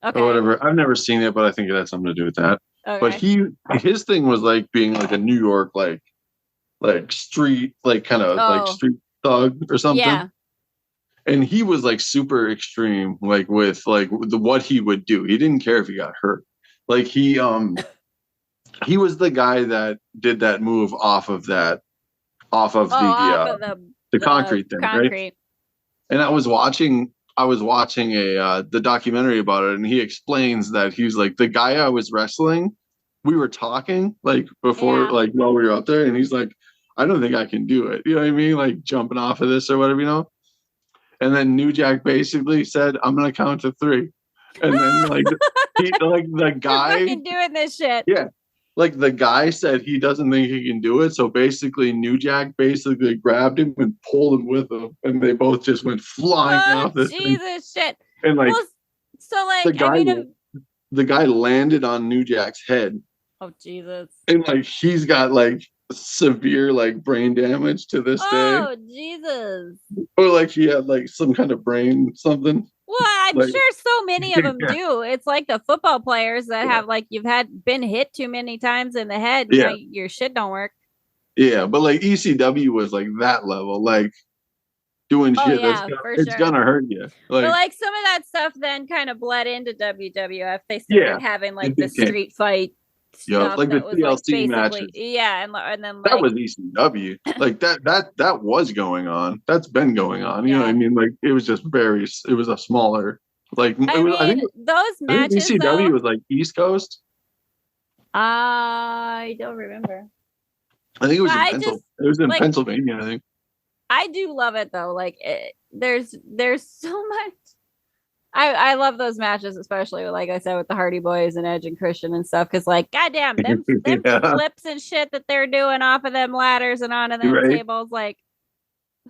or Okay. whatever. I've never seen it, but I think it has something to do with that. But Okay. his thing was like being like a New York like street like kind of like Oh, street thug or something. yeah. And he was like super extreme, like with like what he would do. He didn't care if he got hurt. Like he was the guy that did that move off of Oh, off of the the concrete thing, right? concrete. And I was watching a the documentary about it, and he explains that he's like the guy I was wrestling. We were talking like before, Yeah. like while we were out there, and he's like, "I don't think I can do it." You know what I mean? Like jumping off of this or whatever, you know. And then New Jack basically said, "I'm gonna count to three," and then like the You're guy, fucking doing this shit. yeah, like the guy said he doesn't think he can do it. So basically, New Jack basically grabbed him and pulled him with him, and they both just went flying Oh, off this thing. Jesus shit. And like Well, so the like, I guy, mean, the guy landed on New Jack's head, oh, Jesus. and like he's got like severe like brain damage to this day, Oh, Jesus. or like he had like some kind of brain something. Well, I'm Like sure so many of them yeah, do. It's like the football players that yeah, have, like, you've had been hit too many times in the head. Now yeah, your shit don't work. yeah. But like ECW was like that level, like doing Oh shit yeah, for it's sure. gonna hurt you. But Like like some of that stuff then kind of bled into WWF. They yeah, started having like it the became street fight yeah, stuff like the that was like TLC basically, matches. yeah, and then That like, was ECW. Like that was going on. That's been going on. You know what I yeah. mean? Like it was just very. It was a smaller. Like it I was. mean, those I think matches ECW though, was like East Coast. I don't remember. I think it was But in I just It was in like, Pennsylvania. I think. I do love it though. Like, there's so much. I love those matches, especially like I said with the Hardy Boys and Edge and Christian and stuff. Because like, goddamn, them Yeah, flips and shit that they're doing off of them ladders and onto you're them right. tables, like,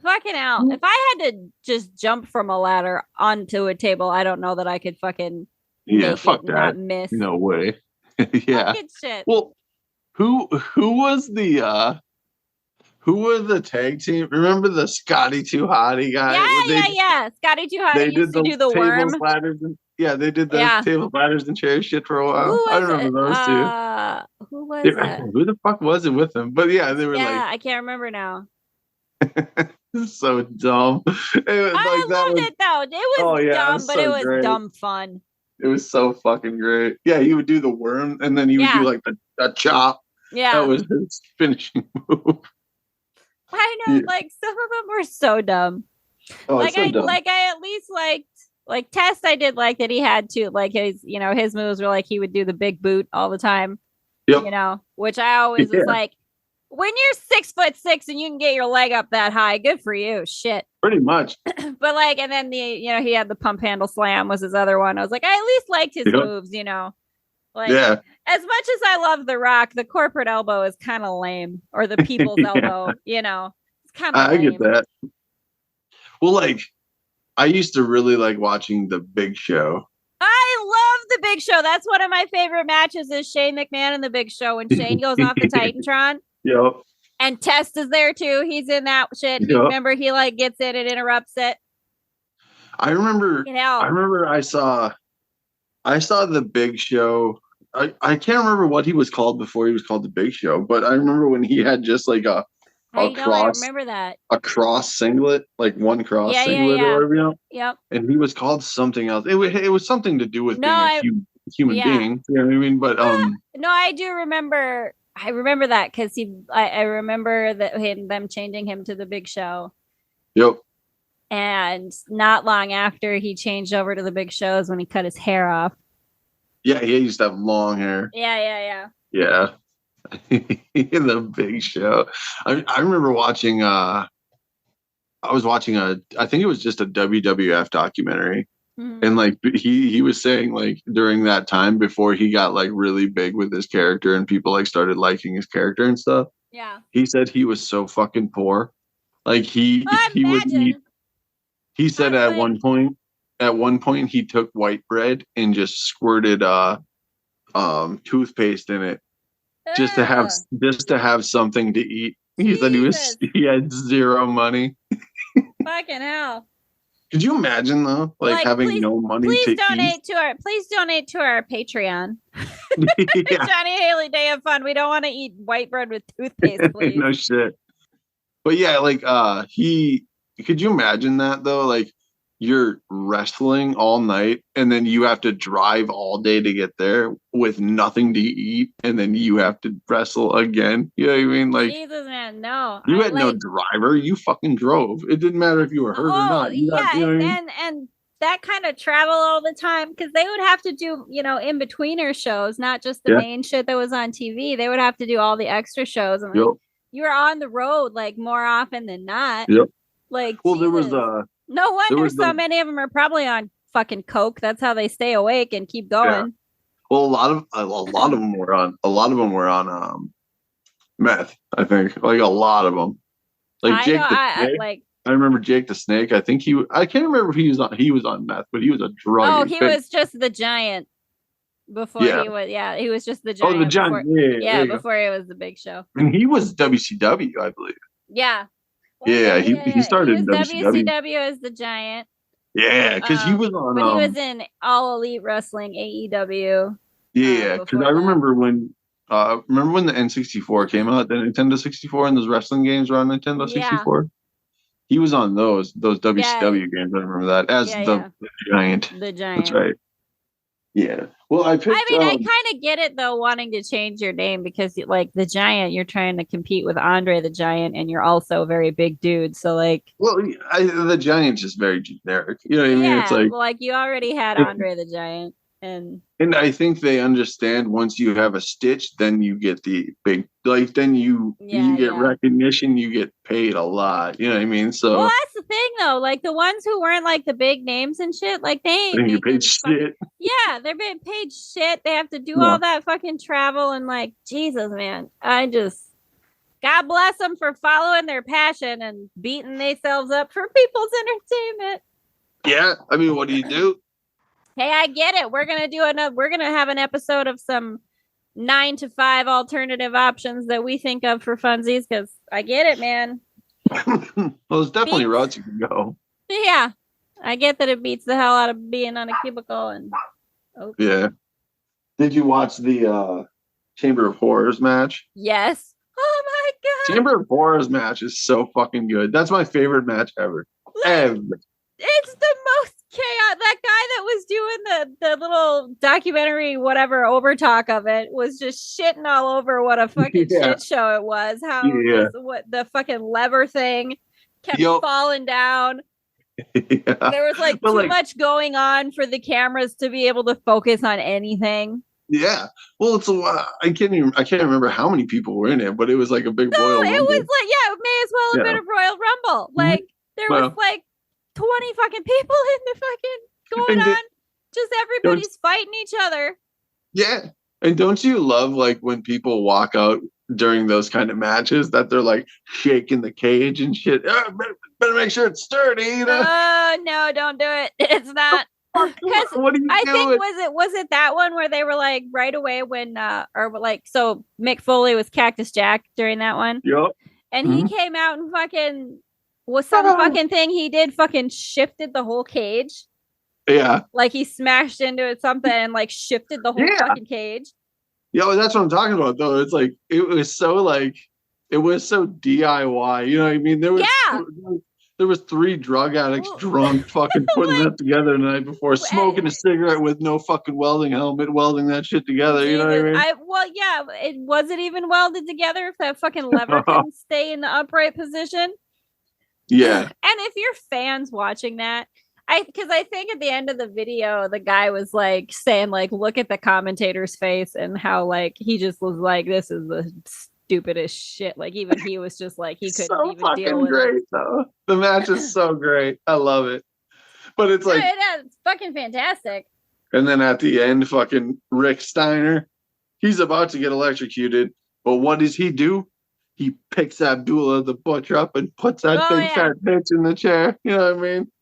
fucking hell. If I had to just jump from a ladder onto a table, I don't know that I could fucking Yeah, make fuck it that. not miss. No way. Yeah. Fucking shit. Well, who was the who were the tag team? Remember the Scotty Too Hottie guy? Yeah. Scotty Too They Hottie used did to the do the tables, worm. ladders, and yeah, they did the Yeah. tables, ladders, and chairs shit for a Who while. I was remember it? those two. Who was that? Who the fuck was it with them? But yeah, they were Yeah, like I can't remember now. so dumb. It was I like that loved was it though. It was oh yeah, it dumb, was but it so was great. dumb fun. It was so fucking great. Yeah, he would do the worm, and then he would do like the chop. Yeah. That was his finishing move. I know, Yeah. like some of them were so dumb. Oh, Like so dumb. I at least liked, like, Test. I did like that he had to, like, his moves were like he would do the big boot all the time. Yep. Which I always was like, when you're 6'6" and you can get your leg up that high, good for you. Shit. Pretty much. But like, and then he had the pump handle slam was his other one. I was like, I at least liked his moves, Like, yeah. As much as I love The Rock, the corporate elbow is kind of lame, or the people's elbow, it's kind of lame. I get that. Well, like, I used to really like watching The Big Show. I love The Big Show. That's one of my favorite matches is Shane McMahon and The Big Show when Shane goes off the Titantron. Yep. And Test is there too. He's in that shit. Yep. Remember, he like gets in and interrupts it. I remember I I saw the Big Show. I can't remember what he was called before he was called the Big Show, but I remember when he had just like a I cross remember that. a cross singlet, like one cross Yeah, singlet or whatever, Yep. and he was called something else. It was something to do with No, being a human being. You know what I mean? But no, I do remember. I remember that because I remember them changing him to the Big Show. Yep. And not long after he changed over to the Big Show is when he cut his hair off. Yeah, he used to have long hair. Yeah. Yeah. The Big Show. I remember watching I was watching I think it was just a WWF documentary. Mm-hmm. And like he was saying like during that time before he got like really big with his character and people like started liking his character and stuff. Yeah. He said he was so fucking poor. Like he would eat. He said at one point he took white bread and just squirted toothpaste in it just to have something to eat. He said he had zero money. Fucking hell. Could you imagine though, like having no money to eat? Please donate to our Patreon. Yeah. Jonny Haleigh Day of Fun. We don't want to eat white bread with toothpaste, please. No shit. But yeah, like could you imagine that though? Like you're wrestling all night and then you have to drive all day to get there with nothing to eat and then you have to wrestle again. You know what I mean? Like Jesus, man, no. You had no driver. You fucking drove. It didn't matter if you were hurt or not. You know what I mean? And that kind of travel all the time because they would have to do, in betweener shows, not just the main shit that was on TV. They would have to do all the extra shows. And like, you were on the road like more often than not. Yep. Like, well, Jesus. there was no wonder so many of them are probably on fucking coke. That's how they stay awake and keep going. Yeah. Well, a lot of them were on meth. I think like a lot of them. Like Jake I remember Jake the Snake. I think I can't remember if he was on meth, but he was a drug. Oh, he was just the Giant before he was. Yeah, he was just the Giant. Oh, the Giant. Before, before he was the Big Show. And he was WCW, I believe. Yeah. He started in WCW as the Giant. Yeah, because he was on. But he was in All Elite Wrestling, AEW. Yeah, because I remember when the N64 came out, the Nintendo 64, and those wrestling games were on Nintendo 64. Yeah. He was on those WCW games. I remember that as the Giant. The Giant. That's right. Yeah. Well, I kind of get it though, wanting to change your name because like the Giant, you're trying to compete with Andre the Giant, and you're also a very big dude. So like, well, the Giant's just very generic. You know what I mean? It's like you already had Andre the Giant, and I think they understand once you have a stitch, then you get the big, like then you get recognition, you get paid a lot. You know what I mean? So that's the thing though. Like the ones who weren't like the big names and shit, like they ain't get paid shit. Yeah, they're being paid shit. They have to do all that fucking travel and like Jesus, man. God bless them for following their passion and beating themselves up for people's entertainment. Yeah, I mean, what do you do? Hey, I get it. We're gonna have an episode of some 9 to 5 alternative options that we think of for funsies because I get it, man. Well, there's definitely routes you can go. Yeah, I get that it beats the hell out of being on a cubicle and. Okay. Yeah. Did you watch the Chamber of Horrors match? Yes. Oh my god. Chamber of Horrors match is so fucking good. That's my favorite match ever. Ever. It's the most chaos. That guy that was doing the little documentary, whatever, over talk of it was just shitting all over what a fucking shit show it was. How what the fucking lever thing kept falling down. There was like too much going on for the cameras to be able to focus on anything. Yeah, well, it's I can't remember how many people were in it, but it was like a big Royal Rumble. It was like it may as well have been a Royal Rumble. Like there was like 20 fucking people in the fucking going on. Just everybody's fighting each other. Yeah. And don't you love like when people walk out during those kind of matches that they're like shaking the cage and shit? Oh, better make sure it's sturdy, you know? No, don't do it. It's not. Because I think was it that one where they were like right away when so Mick Foley was Cactus Jack during that one. Yep. And he came out and fucking was some fucking thing he did fucking shifted the whole cage. Yeah. Like he smashed into it something and like shifted the whole fucking cage. Yeah, that's what I'm talking about though. It's like it was so DIY. You know what I mean? There was 3 drug addicts drunk fucking putting that together the night before, smoking a cigarette with no fucking welding helmet, welding that shit together. Jesus, you know what I mean? It wasn't even welded together if that fucking lever couldn't stay in the upright position. Yeah. And if you're fans watching that, because I think at the end of the video, the guy was like saying, like, look at the commentator's face and how like he just was like, this is the stupidest shit. Like even he was just like he couldn't so even deal with great, it. Though. The match is so great. I love it. But it's like it's fucking fantastic. And then at the end, fucking Rick Steiner, he's about to get electrocuted. But what does he do? He picks Abdullah the butcher up and puts that big fat bitch in the chair. You know what I mean?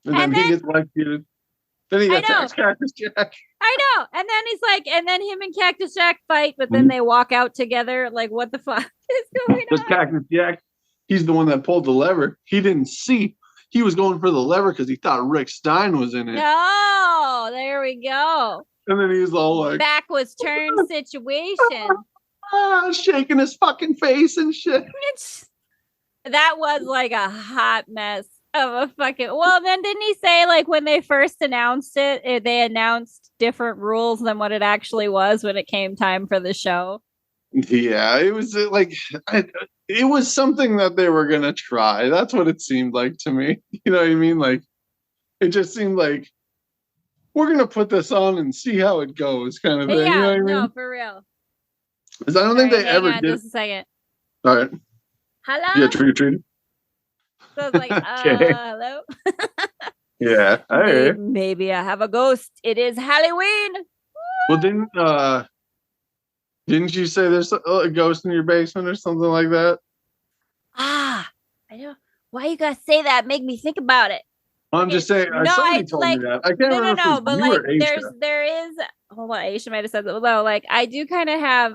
And then he gets electrocuted. Then he attacks Cactus Jack. I know. And then he's like, and then him and Cactus Jack fight, but then they walk out together. Like, what the fuck is going on? Cactus Jack, he's the one that pulled the lever. He didn't see. He was going for the lever because he thought Rick Stein was in it. Oh, there we go. And then he's all like, back was turned situation. Shaking his fucking face and shit. That was like a hot mess of a fucking. Well, then didn't he say like when they first announced it, they announced different rules than what it actually was when it came time for the show? Yeah, it was like it was something that they were gonna try. That's what it seemed like to me. You know what I mean? Like it just seemed like we're gonna put this on and see how it goes, kind of thing. Yeah, you know what I mean? No, for real. Because I don't think they ever did. Just a second. All right. Hello. Yeah, trick. So it's like, hello. Yeah, I heard. Maybe I have a ghost. It is Halloween. Well, didn't you say there's a ghost in your basement or something like that? I know. Why you gotta say that? Make me think about it. I'm just saying. Somebody told me that. I can't remember. No. But like, there is. Hold on, Aisha might have said that. Although, like, I do kind of have.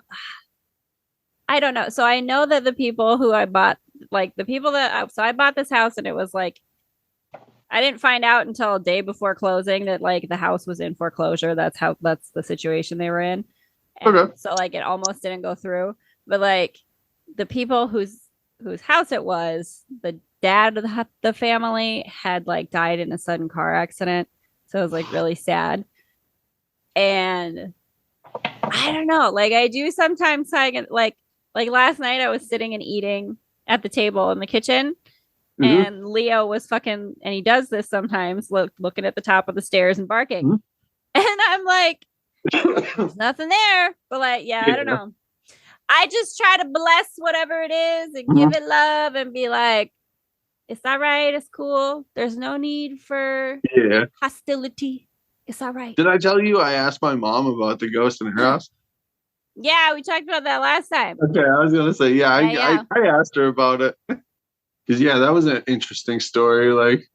I don't know. So I know that the people who I bought, like the people that, so I bought this house and it was like, I didn't find out until a day before closing that like the house was in foreclosure. That's the situation they were in. And okay. So like it almost didn't go through. But like the people whose house it was, the dad of the family had like died in a sudden car accident. So it was like really sad. And I don't know, like I do sometimes like last night I was sitting and eating at the table in the kitchen. Mm-hmm. And Leo was fucking, and he does this sometimes, looking at the top of the stairs and barking. Mm-hmm. And I'm like, there's nothing there. But like, yeah, I don't know. I just try to bless whatever it is and give it love and be like, it's all right. It's cool. There's no need for hostility. It's all right. Did I tell you I asked my mom about the ghost in her house? Yeah, we talked about that last time. Okay, I was going to say, I asked her about it. Because that was an interesting story. Like,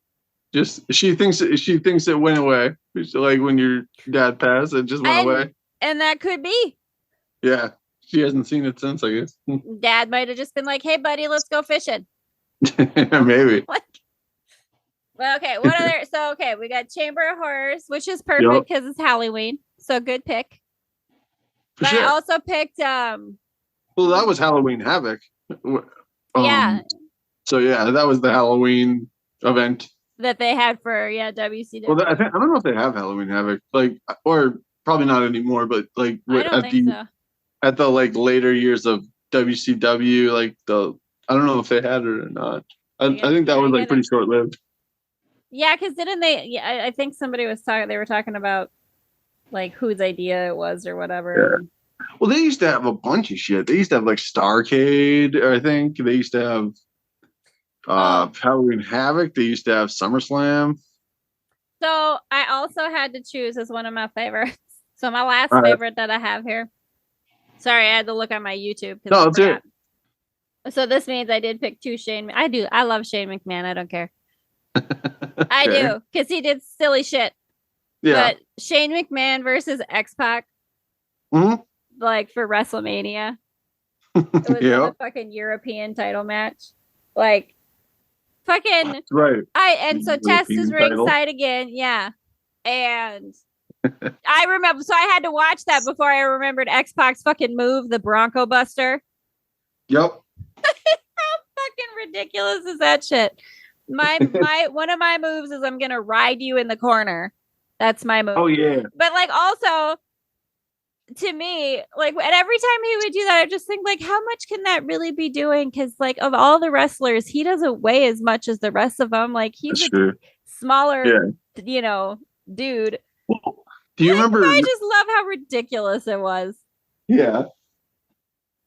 just she thinks it went away. Like when your dad passed, it just went away. And that could be. Yeah, she hasn't seen it since, I guess. Dad might have just been like, "Hey, buddy, let's go fishing." Maybe. Well, okay. What other? So okay, we got Chamber of Horrors, which is perfect because it's Halloween. So good pick. But sure. I also picked. Well, that was Halloween Havoc. Yeah. So that was the Halloween event that they had for WCW. Well, I don't know if they have Halloween Havoc, like, or probably not anymore, but like at the like later years of WCW, like I don't know if they had it or not. I think that was like pretty short lived. Yeah, because didn't they? Yeah, I think somebody was talking. They were talking about like whose idea it was or whatever. Yeah. Well, they used to have a bunch of shit. They used to have like Starrcade, I think. They used to have Halloween Havoc. They used to have SummerSlam. So I also had to choose as one of my favorites. So my last favorite that I have here. Sorry, I had to look at my YouTube. No, that's it. So this means I did pick two Shane. I love Shane McMahon. I don't care. I do, because he did silly shit. Yeah. But Shane McMahon versus X-Pac, like for WrestleMania, it was a fucking European title match. Like, fucking right. So Test is ringside again, yeah. And I remember, so I had to watch that before I remembered X-Pac's fucking move, the Bronco Buster. Yep. How fucking ridiculous is that shit? My one of my moves is I'm gonna ride you in the corner. That's my move. Oh yeah. But like also to me, like, and every time he would do that, I just think like, how much can that really be doing? Because like of all the wrestlers, he doesn't weigh as much as the rest of them. Like he's a smaller, dude. Do you remember? I just love how ridiculous it was. Yeah.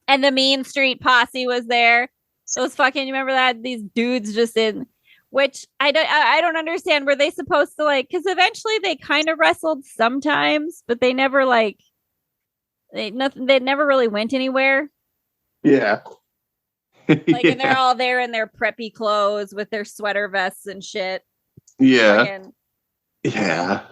And the Mean Street Posse was there. Those fucking, you remember that? These dudes just in, which I don't understand. Were they supposed to like, because eventually they kind of wrestled sometimes, but they never like, they never really went anywhere. Yeah. Like, and they're all there in their preppy clothes with their sweater vests and shit. Yeah. Fucking, yeah.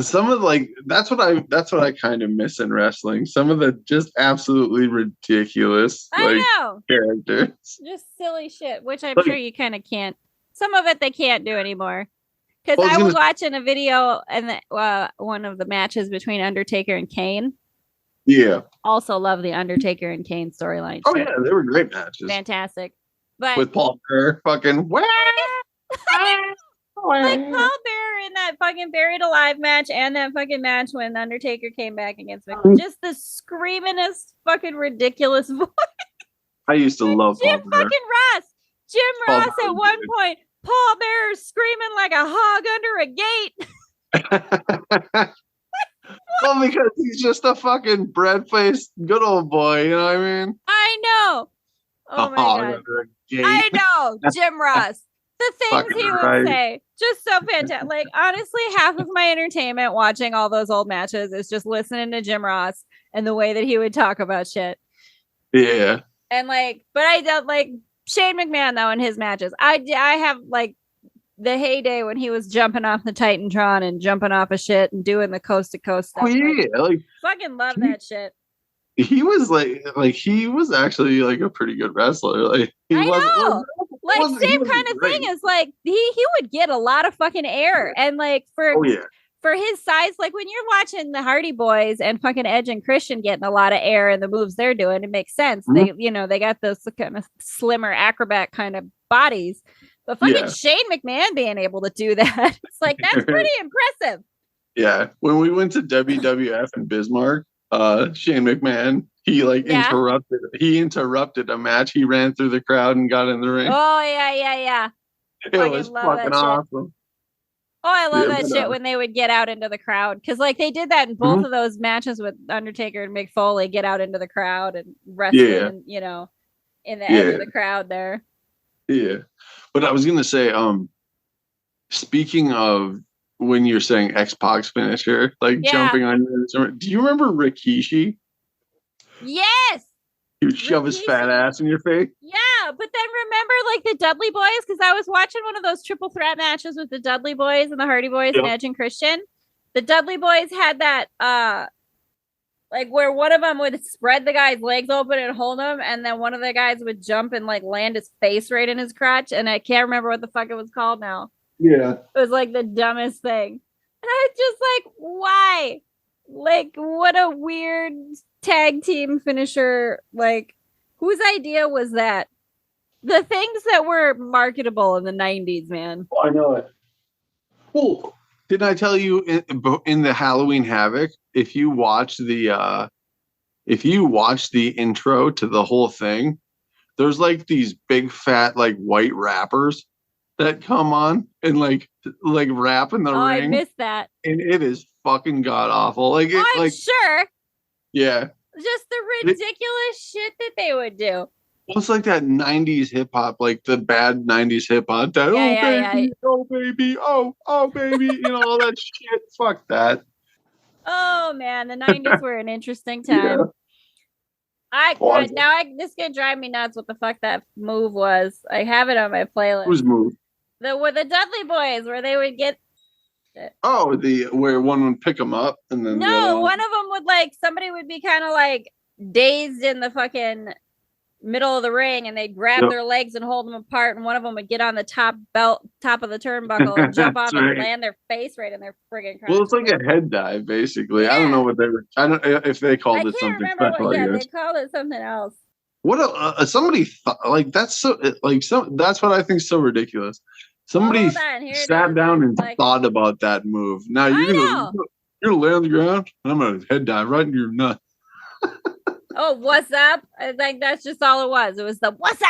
Some of like that's what I kind of miss in wrestling. Some of the just absolutely ridiculous characters. Just silly shit, which I'm sure you kind of can't. Some of it they can't do anymore. Because I was watching a video and one of the matches between Undertaker and Kane. Yeah. Also love the Undertaker and Kane storyline. Oh yeah, they were great matches. Fantastic. But with Paul Bearer fucking like Paul Bearer in that fucking Buried Alive match and that fucking match when Undertaker came back against McMahon. Just the screamingest fucking ridiculous voice. I used to love Jim Paul Bearer. fucking Ross. Jim Ross at one point. Paul Bearer screaming like a hog under a gate. Well, because he's just a fucking bread-faced good old boy, you know what I mean? I know. Oh my god. I know, Jim Ross. The things he would say. Just so fantastic. Like, honestly, half of my entertainment watching all those old matches is just listening to Jim Ross and the way that he would talk about shit. Yeah. And like, but I don't like Shane McMahon though in his matches. I have like the heyday when he was jumping off the Titantron and jumping off of shit and doing the coast to coast stuff. Oh yeah, like fucking love that shit. He was like he was actually like a pretty good wrestler. Like he like same kind of thing as like he would get a lot of fucking air and like for his size, like when you're watching the Hardy Boys and fucking Edge and Christian getting a lot of air and the moves they're doing, it makes sense. Mm-hmm. They got those kind of slimmer acrobat kind of bodies. But fucking Shane McMahon being able to do that, it's like, that's pretty impressive. Yeah. When we went to WWF in Bismarck, Shane McMahon, he interrupted a match. He ran through the crowd and got in the ring. Oh, yeah. It was fucking awesome. Oh, I love that shit when they would get out into the crowd. Because, like, they did that in both of those matches with Undertaker and Mick Foley, get out into the crowd and wrestle, in the edge of the crowd there. Yeah. But I was going to say, speaking of when you're saying X-Pac's finisher, like jumping on you, do you remember Rikishi? Yes. He would shove his fat ass in your face. Yeah, but then remember like the Dudley Boys? Because I was watching one of those triple threat matches with the Dudley Boys and the Hardy Boys and Edge and Christian. The Dudley Boys had that like where one of them would spread the guy's legs open and hold him, and then one of the guys would jump and like land his face right in his crotch, and I can't remember what the fuck it was called now. Yeah. It was like the dumbest thing. And I was just like, why? Like, what a weird tag team finisher. Like, whose idea was that? The things that were marketable in the 90s, man. Oh, I know it. Well, didn't I tell you in the Halloween Havoc, if you watch the intro to the whole thing, there's like these big fat like white rappers that come on and like rap in the ring. I missed that. And it is fucking god awful. Like I'm sure. Yeah. Just the ridiculous shit that they would do. Well, it's like that 90s hip hop, like the bad 90s hip hop. That oh baby, oh baby, all that shit. Fuck that. Oh man, the 90s were an interesting time. Yeah. This is gonna drive me nuts. What the fuck that move was? I have it on my playlist. Whose move? The Dudley Boys, where they would get. Oh, where one would pick them up and then. No, one of them would somebody would be kind of like dazed in the fucking middle of the ring, and they'd grab their legs and hold them apart, and one of them would get on the top of the turnbuckle and jump off and land their face right in their friggin' crotch. Well, it's like a head dive, basically. Yeah. I don't know what they were. I don't if they called it something special. They called it something else. What somebody thought, like that's so that's what I think is so ridiculous. Somebody sat down and thought about that move. Now you're gonna lay on the ground and I'm gonna head dive right into your nut. Oh, what's up? I think that's just all it was. It was the what's up,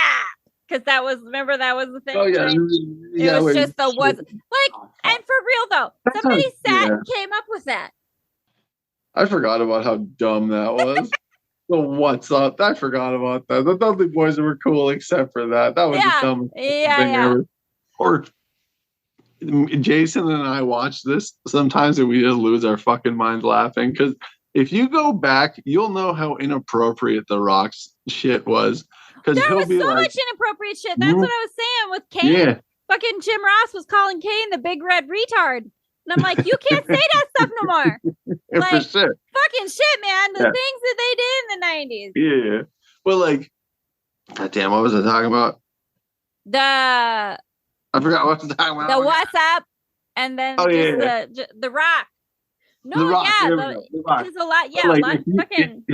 because that was the thing. Oh yeah, it was just the what's like. And for real though, somebody sat and came up with that. I forgot about how dumb that was. So what's up? I forgot about that. The Dudley Boys were cool, except for that. That was the dumbest thing ever. Or Jason and I watch this sometimes, and we just lose our fucking minds laughing because if you go back, you'll know how inappropriate The Rock's shit was. Because there was so much inappropriate shit. That's what I was saying with Kane. Yeah. Fucking Jim Ross was calling Kane the big red retard. And I'm like, you can't say that stuff no more. Like, for sure. Fucking shit, man. The things that they did in the 90s. Yeah. Well, like, goddamn, what was I talking about? I forgot what I was talking about. The what's up? And then the Rock. No, the Rock. Yeah. The Rock. There's a lot. Yeah, like, a lot fucking.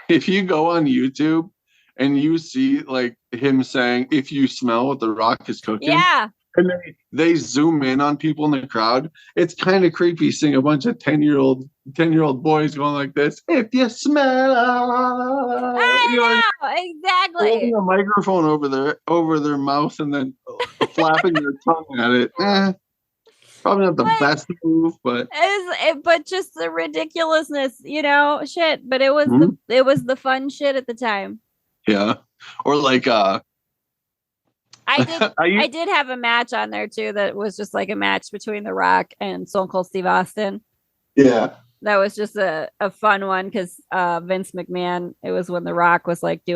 If you go on YouTube and you see, like, him saying, if you smell what The Rock is cooking. Yeah. And they zoom in on people in the crowd. It's kind of creepy seeing a bunch of 10-year-old boys going like this. If you smell, exactly. Holding a microphone over their mouth and then flapping their tongue at it. Probably not the best move, but just the ridiculousness, shit. But it was the fun shit at the time. Yeah, or like I did have a match on there too that was just like a match between The Rock and Stone Cold Steve Austin. Yeah. That was just a fun one because Vince McMahon, it was when The Rock was like he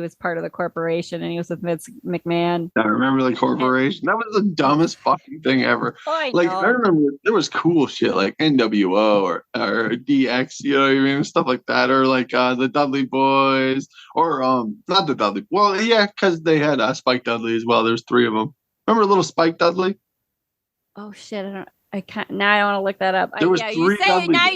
was part of the corporation and he was with Vince McMahon. I remember the corporation. That was the dumbest fucking thing ever. I remember there was cool shit like NWO or DX, you know what I mean? Stuff like that. Or like the Dudley Boys or not the Dudley. Well, yeah, because they had Spike Dudley as well. There's 3 of them. Remember little Spike Dudley? Oh shit, I can't. Now I want to look that up. There was 3 you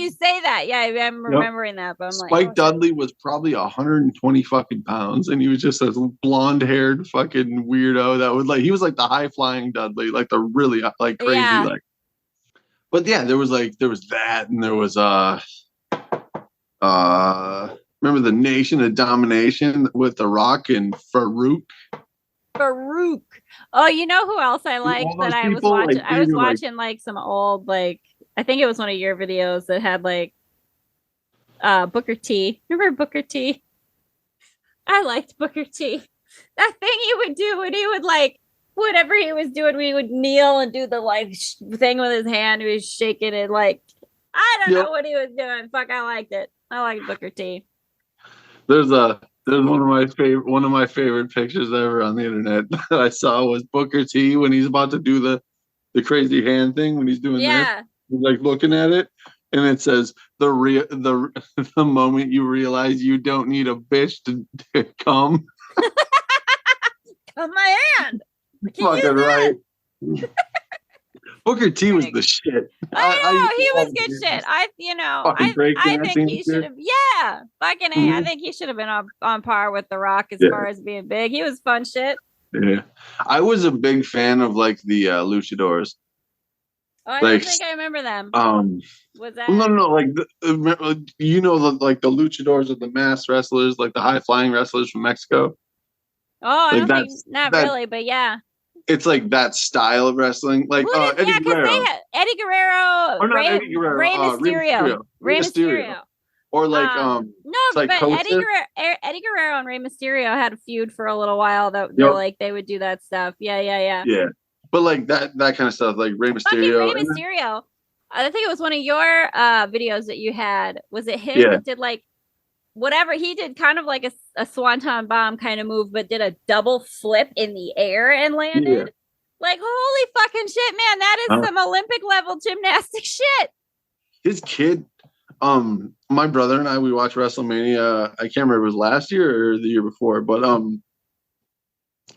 say that. Yeah, I'm remembering that. But I'm Spike Dudley was probably 120 fucking pounds, and he was just a blonde-haired fucking weirdo that would he was like the high-flying Dudley, like the really like crazy like. But yeah, there was that, and there was remember the Nation of Domination with The Rock and Farouk. Oh, you know who else I liked that I was watching? I was watching like some old, like, I think it was one of your videos that had like Booker T. Remember Booker T? I liked Booker T. That thing he would do when he would like whatever he was doing, we would kneel and do the like thing with his hand. He was shaking it like I don't know what he was doing. Fuck, I liked it. I liked Booker T. There's one of my favorite pictures ever on the internet that I saw was Booker T when he's about to do the crazy hand thing when he's doing this. He's like looking at it and it says the moment you realize you don't need a bitch to come. Come my hand. Fucking right. Booker T was the shit. I know he was good shit. I think he should have. Yeah, fucking A. I think he should have been on par with The Rock as far as being big. He was fun shit. Yeah, I was a big fan of like the luchadors. Oh, I don't think I remember them. Was that no, like the luchadors are the masked wrestlers, like the high flying wrestlers from Mexico. Oh, I don't think not really, but yeah. It's like that style of wrestling, like Eddie Guerrero. Eddie Guerrero, Rey Mysterio. Or like but Eddie Guerrero and Rey Mysterio had a feud for a little while that they would do that stuff. Yeah. But like that kind of stuff, like Rey Mysterio. Rey Mysterio. I think it was one of your videos that you had. Was it him that did like whatever he did, kind of like a swanton bomb kind of move, but did a double flip in the air and landed? Yeah. Like, holy fucking shit, man. That is some Olympic level gymnastic shit. His kid, my brother and I, we watched WrestleMania. I can't remember if it was last year or the year before, but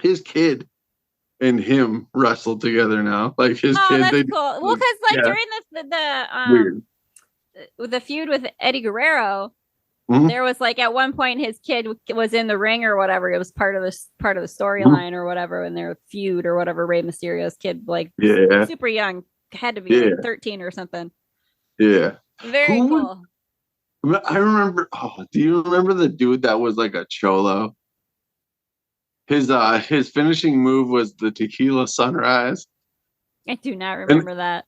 his kid and him wrestled together now. Like his Oh, kid, that's they cool. Well, because like yeah, during weird. the feud with Eddie Guerrero, Mm-hmm. there was like at one point his kid was in the ring or whatever. It was part of the Mm-hmm. storyline or whatever in their feud or whatever. Rey Mysterio's kid, like Yeah, super young, had to be yeah, like 13 or something. yeah. Very Who would cool. I remember? Oh, do you remember the dude that was like a cholo? His finishing move was the tequila sunrise, I do not and remember that.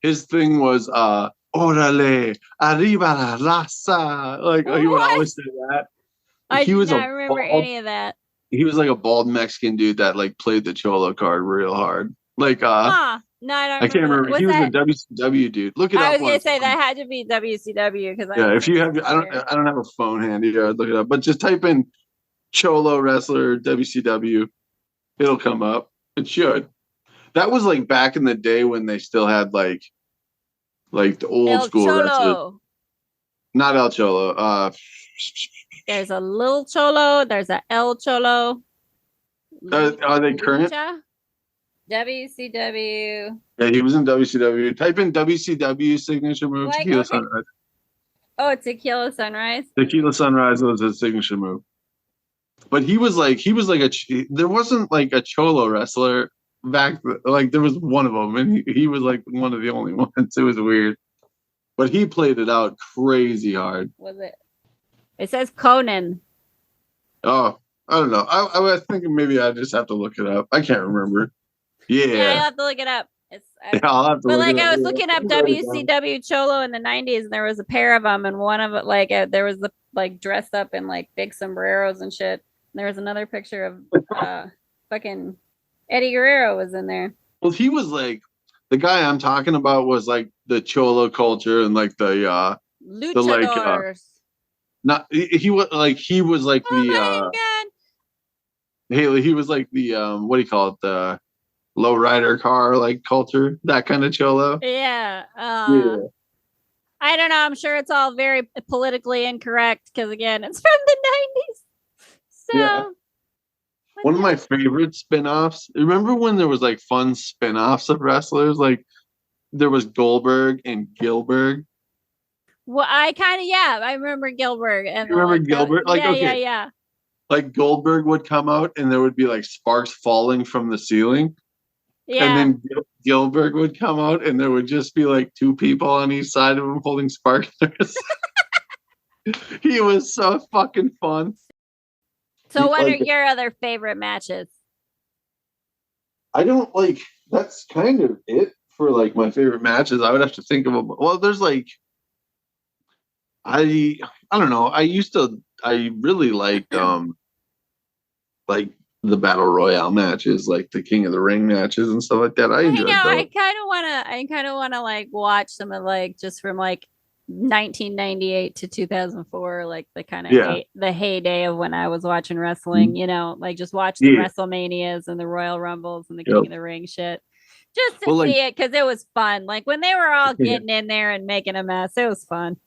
his thing was "Orale, arriba la raza." Like he would What? always say that. I He do was a not remember bald. any of that. He was like a bald Mexican dude that like played the cholo card real hard. Like Huh? No, I don't I can't remember that. remember. Was He was a that? WCW dude. Look it I up was when gonna it's say on. that had to be WCW because I Yeah, if you wasn't have, familiar. I don't have a phone handy. Yeah, I'd look it up. But just type in Cholo wrestler WCW. It'll come up. It should. That was like back in the day when they still had like the old El school wrestlers. Cholo. Not El Cholo. There's a little Cholo. There's a El Cholo. Are they current? Lucha? WCW. Yeah, he was in WCW. Type in WCW signature move Like, Tequila okay. Sunrise. Oh, Tequila Sunrise. Tequila Sunrise was his signature move. But he was like there wasn't like a Cholo wrestler back, like there was one of them, and he was like one of the only ones. It was weird, but he played it out crazy hard. Was it? It says Conan. Oh, I don't know. I was thinking maybe I just have to look it up. I can't remember. Yeah, Yeah, I'll have to look it up. I'll have to. But look like it up. I was looking up WCW Cholo in the 90s, and there was a pair of them, and one of it like there was the like dressed up in like big sombreros and shit. And there was another picture of fucking Eddie Guerrero was in there. Well, he was like the guy I'm talking about was like the Cholo culture and like the Luchadors. not he was like Oh my god. Haley, he was like the what do you call it, the low rider car like culture, that kind of cholo. Yeah. Yeah. I don't know. I'm sure it's all very politically incorrect because again, it's from the 90s. So Yeah. One of my favorite spin-offs. Remember when there was like fun spin-offs of wrestlers? Like there was Goldberg and Gilbert. well, I remember Gilbert and You remember Gilbert? Like okay. yeah. Like Goldberg would come out and there would be like sparks falling from the ceiling. Yeah. And then Gilbert would come out and there would just be like two people on each side of him holding sparklers. He was so fucking fun. So what are your other favorite matches? I don't like, that's kind of it for like my favorite matches. I would have to think of them. Well, there's like, I don't know. I really liked like the battle royale matches, like the King of the Ring matches and stuff like that. I enjoyed those. I kind of wanna like watch some of like just from like 1998 to 2004, like the kind of the heyday of when I was watching wrestling. You know, like just watch the WrestleManias and the Royal Rumbles and the King of the Ring shit. Just to see it because it was fun. Like when they were all getting in there and making a mess, it was fun.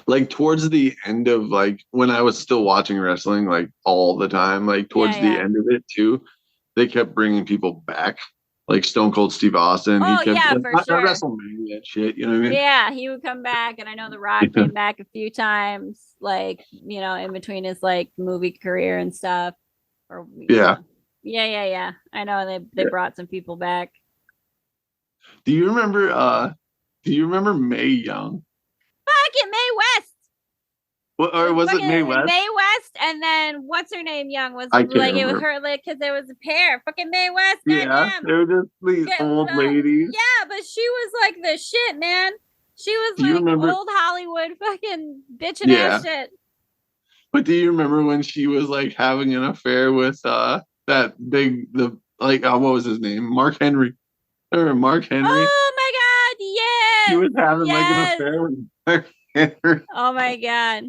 Like towards the end of like when I was still watching wrestling like all the time, like towards the end of it too, they kept bringing people back, like Stone Cold Steve Austin. Oh, he kept, yeah, for sure. WrestleMania shit, you know what I mean? Yeah, he would come back, and I know The Rock came back a few times, like, you know, in between his like movie career and stuff. Or yeah. I know they brought some people back. Do you remember Mae Young? Fucking Mae West. Or was it Mae West? Mae West, and then what's her name? Young was like remember. It was her like because there was a pair. Fucking Mae West. Yeah, they were just these old ladies. Yeah, but she was like the shit, man. She was like old Hollywood fucking bitching ass shit. But do you remember when she was like having an affair with what was his name? Mark Henry. Or Mark Henry. Oh my god, yes. She was having like an affair with Mark Henry. Oh my god.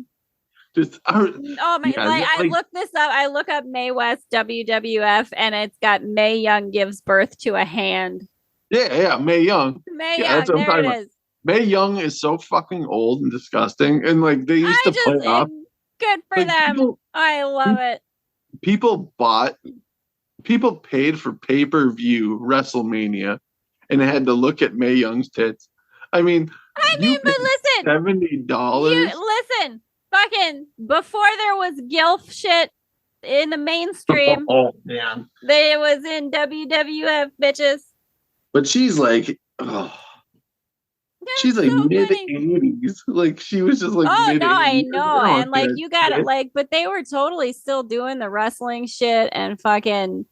I looked this up. I look up Mae West WWF and it's got Mae Young gives birth to a hand. Yeah, Mae Young. Mae Young, there it is. Mae Young is so fucking old and disgusting. And like they used to play off. Good for them. I love it. People bought People paid for pay-per-view WrestleMania and had to look at Mae Young's tits. I mean, you but paid listen, $70. listen, fucking before there was GILF shit in the mainstream, Oh man, they was in WWF bitches. but she's like, oh, she's like so mid funny. 80s. Like she was just like Oh mid no, 80s. I know. And like you got it, like, but they were totally still doing the wrestling shit and fucking.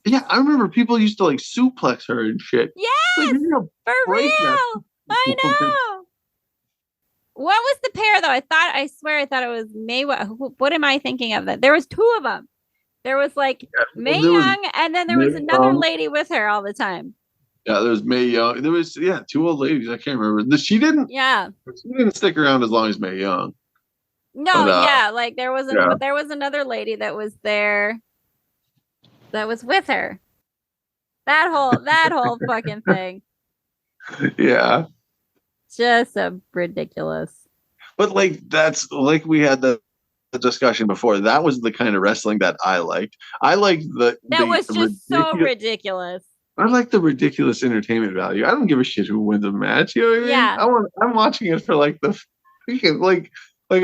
Yeah, I remember people used to like suplex her and shit. Yes, Like, for real. I know. What was the pair though? I swear I thought it was May. What am I thinking of? That there was two of them. There was like Mae Young, and then there was another lady with her all the time. Yeah, there was Mae Young. There was two old ladies. I can't remember. She didn't stick around as long as Mae Young. No, but, like there was but there was another lady that was there that was with her. That whole fucking thing. Yeah. Just ridiculous. But like that's like we had the discussion before. That was the kind of wrestling that I liked. I liked that was just so ridiculous. I like the ridiculous entertainment value. I don't give a shit who wins a match. You know what I mean? Yeah. I'm watching it for like the like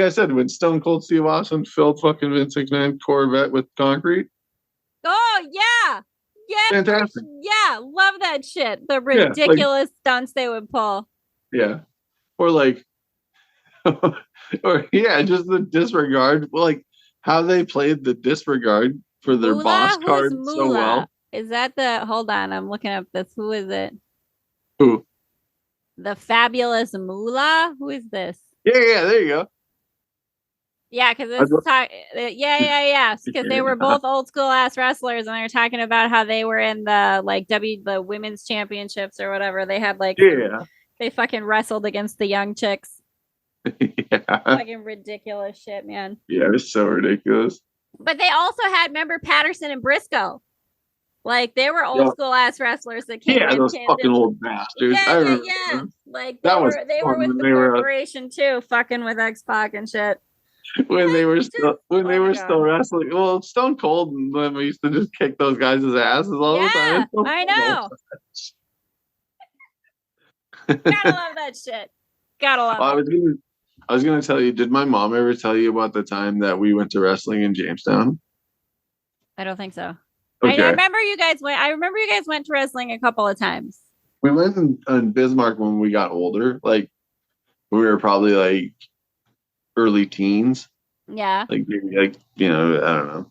I said, when Stone Cold Steve Austin filled fucking Vince McMahon Corvette with concrete. Oh yeah. Yeah. Fantastic. Yeah, love that shit. The ridiculous stunts they would pull. Yeah. Or like or just the disregard. Like how they played the disregard for their boss card so well. Is that hold on, I'm looking up this. Who is it? Who? The Fabulous Moolah? Who is this? Yeah, there you go. Yeah, because because they were both old school ass wrestlers, and they were talking about how they were in the like the women's championships or whatever. They had like they fucking wrestled against the young chicks. Yeah. Fucking ridiculous shit, man. Yeah, it was so ridiculous. But they also had, remember, Patterson and Briscoe. Like they were old school ass wrestlers that came. Yeah, those fucking old bastards. Yeah. Like they were with the corporation too, fucking with X-Pac and shit. When they were still wrestling. Well, Stone Cold and them used to just kick those guys' asses all the time. So I know. Gotta love that shit. Gotta love it. I was gonna tell you, did my mom ever tell you about the time that we went to wrestling in Jamestown? I don't think so. Okay. I remember you guys went to wrestling a couple of times. We went in Bismarck when we got older. Like we were probably like early teens. Yeah. Like maybe I don't know,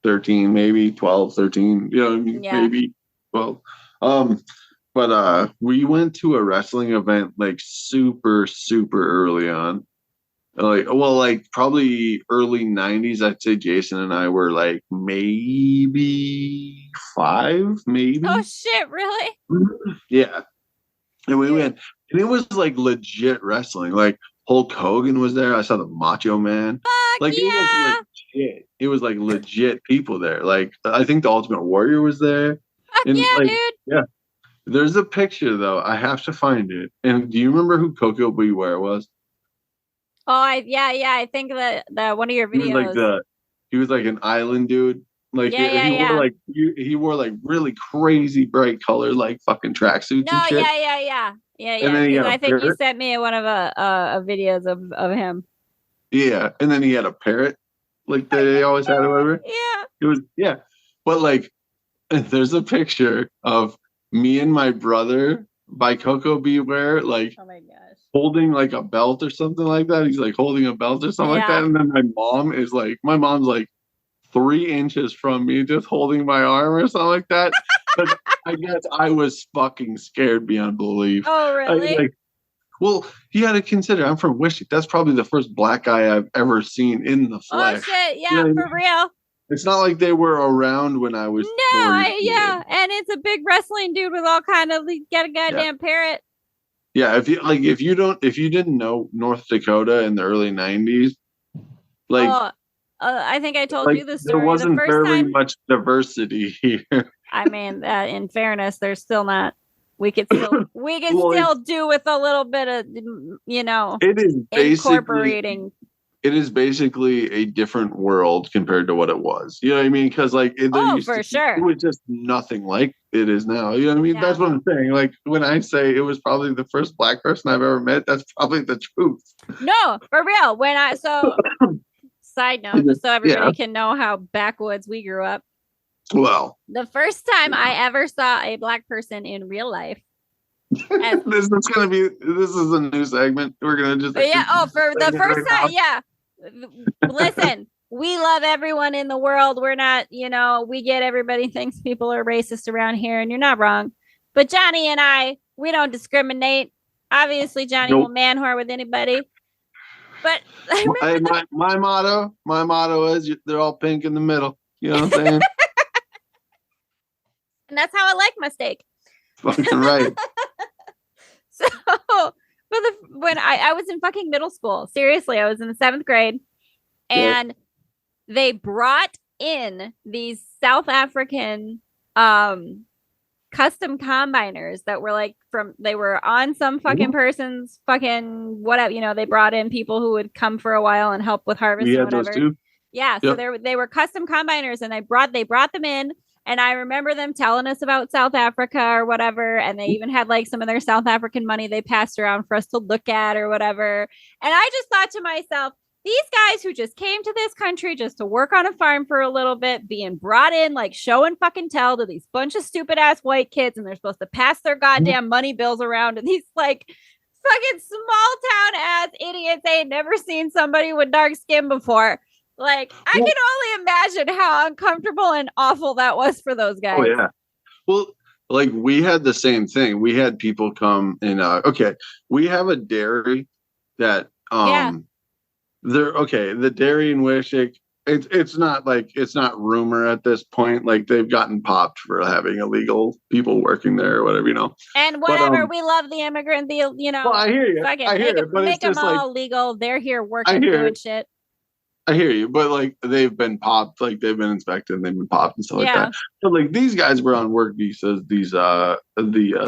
13, maybe 12, 13, maybe 12. But we went to a wrestling event like super, super early on. Like probably early 90s. I'd say Jason and I were like maybe 5, maybe. Oh shit, really? Yeah. And we went, and it was like legit wrestling. Like Hulk Hogan was there. I saw the Macho Man. Fuck It was legit. It was like legit people there. Like I think the Ultimate Warrior was there. Fuck and, dude. Yeah. There's a picture though. I have to find it. And do you remember who Coco Beware was? Oh, I think that one of your videos. He was like an island dude. Like he wore like really crazy bright color, like fucking tracksuits and shit. Yeah. And then I think you sent me one of videos of him. Yeah, and then he had a parrot, like they always had or whatever. Yeah. It was but like, there's a picture of me and my brother by Coco Beware, like. Oh my gosh. Holding like a belt or something like that. He's like holding a belt or something like that. And then my mom's like 3 inches from me, just holding my arm or something like that. But I guess I was fucking scared beyond belief. Oh, really? Well, you got to consider I'm from Wichita. That's probably the first black guy I've ever seen in the flesh. Oh shit, yeah, for real. It's not like they were around when I was. No, and it's a big wrestling dude with all kind of get a goddamn parrot. Yeah, if you didn't know North Dakota in the early 90s, like I think I told you this story. There wasn't very much diversity here. I mean, in fairness, there's still not. We could still still do with a little bit of It is incorporating it is basically a different world compared to what it was. You know what I mean? Because like it was just nothing like it is now. You know what I mean? Yeah. That's what I'm saying. Like when I say it was probably the first black person I've ever met, that's probably the truth. No, for real. Side note, just so everybody can know how backwoods we grew up. Well, the first time I ever saw a black person in real life. This is a new segment. We're gonna just for the first time, yeah. Listen, we love everyone in the world. We're not, we get everybody thinks people are racist around here, and you're not wrong. But Jonny and I, we don't discriminate. Obviously, Jonny will man whore with anybody. But my motto is they're all pink in the middle. You know what I'm saying? And that's how I like my steak. Fucking right. So, when I was in fucking middle school, seriously, I was in the 7th grade, and they brought in these South African custom combiners that were like they were on some fucking person's fucking whatever, they brought in people who would come for a while and help with harvest or whatever. Those too. Yeah, so they were custom combiners, and they brought them in. And I remember them telling us about South Africa or whatever. And they even had like some of their South African money they passed around for us to look at or whatever. And I just thought to myself, these guys who just came to this country just to work on a farm for a little bit, being brought in like show and fucking tell to these bunch of stupid ass white kids, and they're supposed to pass their goddamn money bills around, and these like fucking small town ass idiots ain't never seen somebody with dark skin before. Like, I can only imagine how uncomfortable and awful that was for those guys. Oh, yeah. Well, like, we had the same thing. We had people come and, we have a dairy that, the dairy in Wishick, it's not rumor at this point. Like, they've gotten popped for having illegal people working there or whatever, And whatever, we love the immigrant, Well, I hear you. Make them all legal. They're here working, doing shit. I hear you, but like they've been popped, like they've been inspected and they've been popped and stuff like that. But like these guys were on work visas, the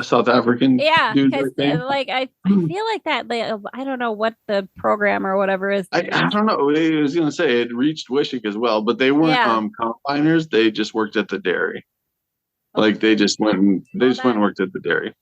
South African dudes. I feel like that I don't know what the program or whatever is. I don't know. I was gonna say it reached Wishick as well, but they weren't combiners. They just worked at the dairy. Okay. Like they just went and worked at the dairy.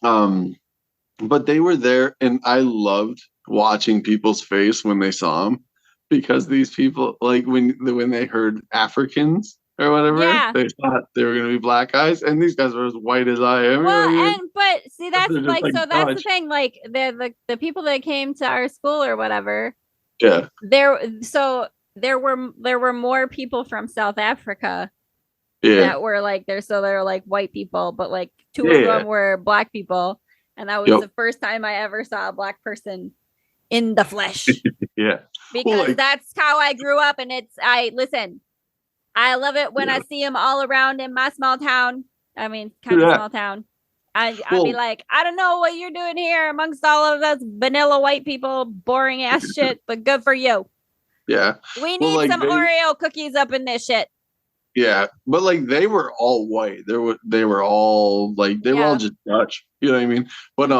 But they were there, and I loved watching people's face when they saw them. Because these people, like when they heard Africans or whatever, they thought they were going to be black guys, and these guys were as white as I am. Well, but see, that's like so. That's the thing. Like the people that came to our school or whatever. Yeah. There were more people from South Africa. Yeah. That were like there, so they were like white people, but like two of them were black people, and that was the first time I ever saw a black person in the flesh. Yeah. Because that's how I grew up, and I love it when I see them all around in my small town. I mean, kind of small town. I'd be like, I don't know what you're doing here amongst all of us vanilla white people, boring ass shit, but good for you. Yeah. We need some Oreo cookies up in this shit. Yeah, but like they were all white. They were all like they were all just Dutch. You know what I mean? But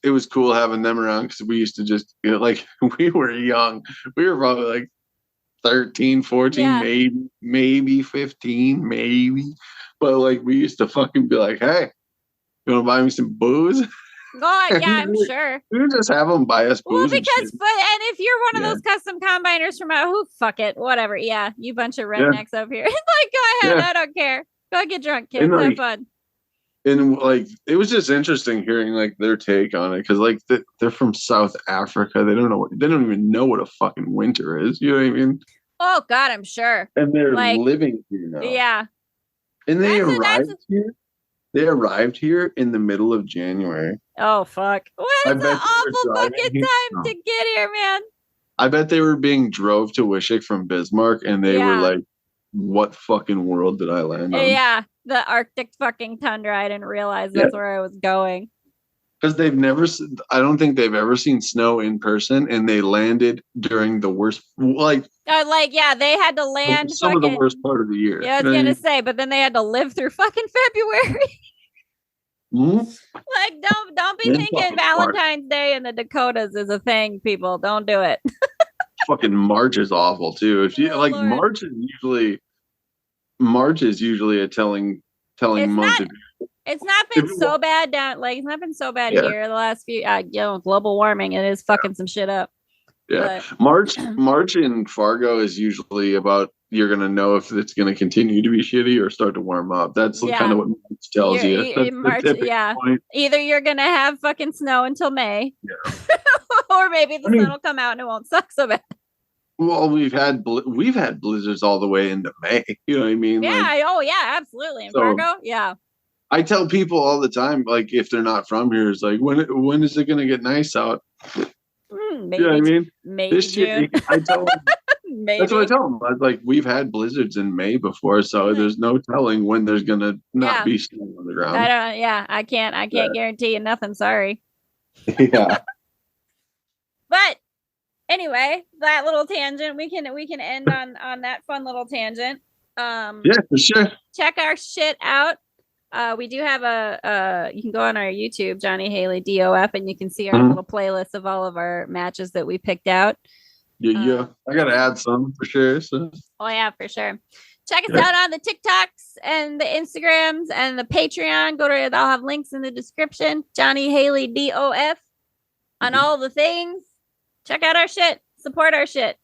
it was cool having them around because we used to just like we were young. We were probably like 13, 14, maybe 15, maybe. But like we used to fucking be like, hey, you want to buy me some booze? God, yeah, I'm sure. We would just have them buy us booze. Well, and if you're one of those custom combiners from fuck it, whatever. Yeah, you bunch of rednecks up here. Like, go ahead, I don't care. Go get drunk, kids. Have fun. And like it was just interesting hearing like their take on it because like they're from South Africa. They don't even know what a fucking winter is. You know what I mean? Oh God, I'm sure. And they're living here now. Yeah. And they arrived here in the middle of January. Oh fuck! What an awful fucking time to get here, man. I bet they were being drove to Wishick from Bismarck, and they were like, "What fucking world did I land on?" Yeah. The Arctic fucking tundra. I didn't realize that's where I was going. Because I don't think they've ever seen snow in person, and they landed during the worst, they had to land some of the worst part of the year. Yeah, I was gonna say, but then they had to live through fucking February. Like, don't be thinking Valentine's Day in the Dakotas is a thing, people. Don't do it. Fucking March is awful too. If you like, Lord. March is usually a telling month. It's not been so bad down. Like, it's not been so bad here the last few. Global warming. It is fucking some shit up. Yeah, but March in Fargo is usually about, you're gonna know if it's gonna continue to be shitty or start to warm up. That's kind of what March tells you. March, point. Either you're gonna have fucking snow until May, or maybe the sun will come out and it won't suck so bad. Well, we've had blizzards all the way into May. You know what I mean? Yeah. Like, absolutely. In Fargo, yeah. I tell people all the time, like, if they're not from here, it's like, when is it gonna get nice out? Maybe, you know what I mean? Maybe this June. I tell them. That's what I tell them. I was like, we've had blizzards in May before, so there's no telling when there's gonna not be snow on the ground. I can't guarantee you nothing. Sorry. Yeah. But anyway, that little tangent, we can end on that fun little tangent. Yeah, for sure. Check our shit out. We do have you can go on our YouTube, Jonny Haleigh DOF, and you can see our little playlist of all of our matches that we picked out. Yeah. I gotta add some for sure. So. Oh yeah, for sure. Check us out on the TikToks and the Instagrams and the Patreon. I'll have links in the description. Jonny Haleigh DOF on all the things. Check out our shit. Support our shit.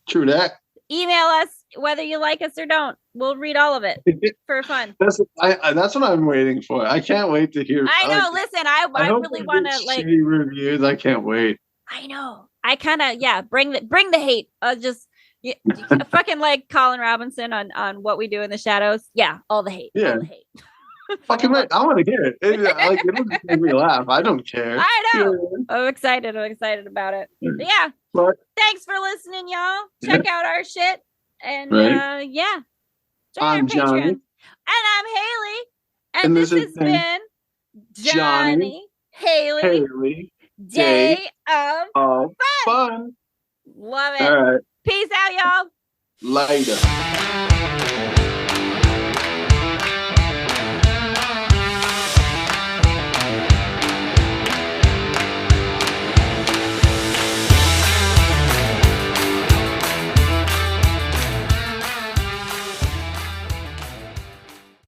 True that. Email us whether you like us or don't. We'll read all of it for fun. That's what I'm waiting for. I can't wait to hear. I know. Listen, I really want to like reviews. I can't wait. I know. I kind of bring the hate. Fucking like Colin Robinson on What We Do in the Shadows. Yeah, all the hate. Yeah. All the hate. Fucking right. I want to hear it. It'll just make me laugh. I don't care. I know. I'm excited about it. But yeah. Thanks for listening, y'all. Check out our shit. And join I'm our Patreon. Jonny. And I'm Haleigh. And this has been Jonny Haleigh Day of Fun. Love it. All right. Peace out, y'all. Later.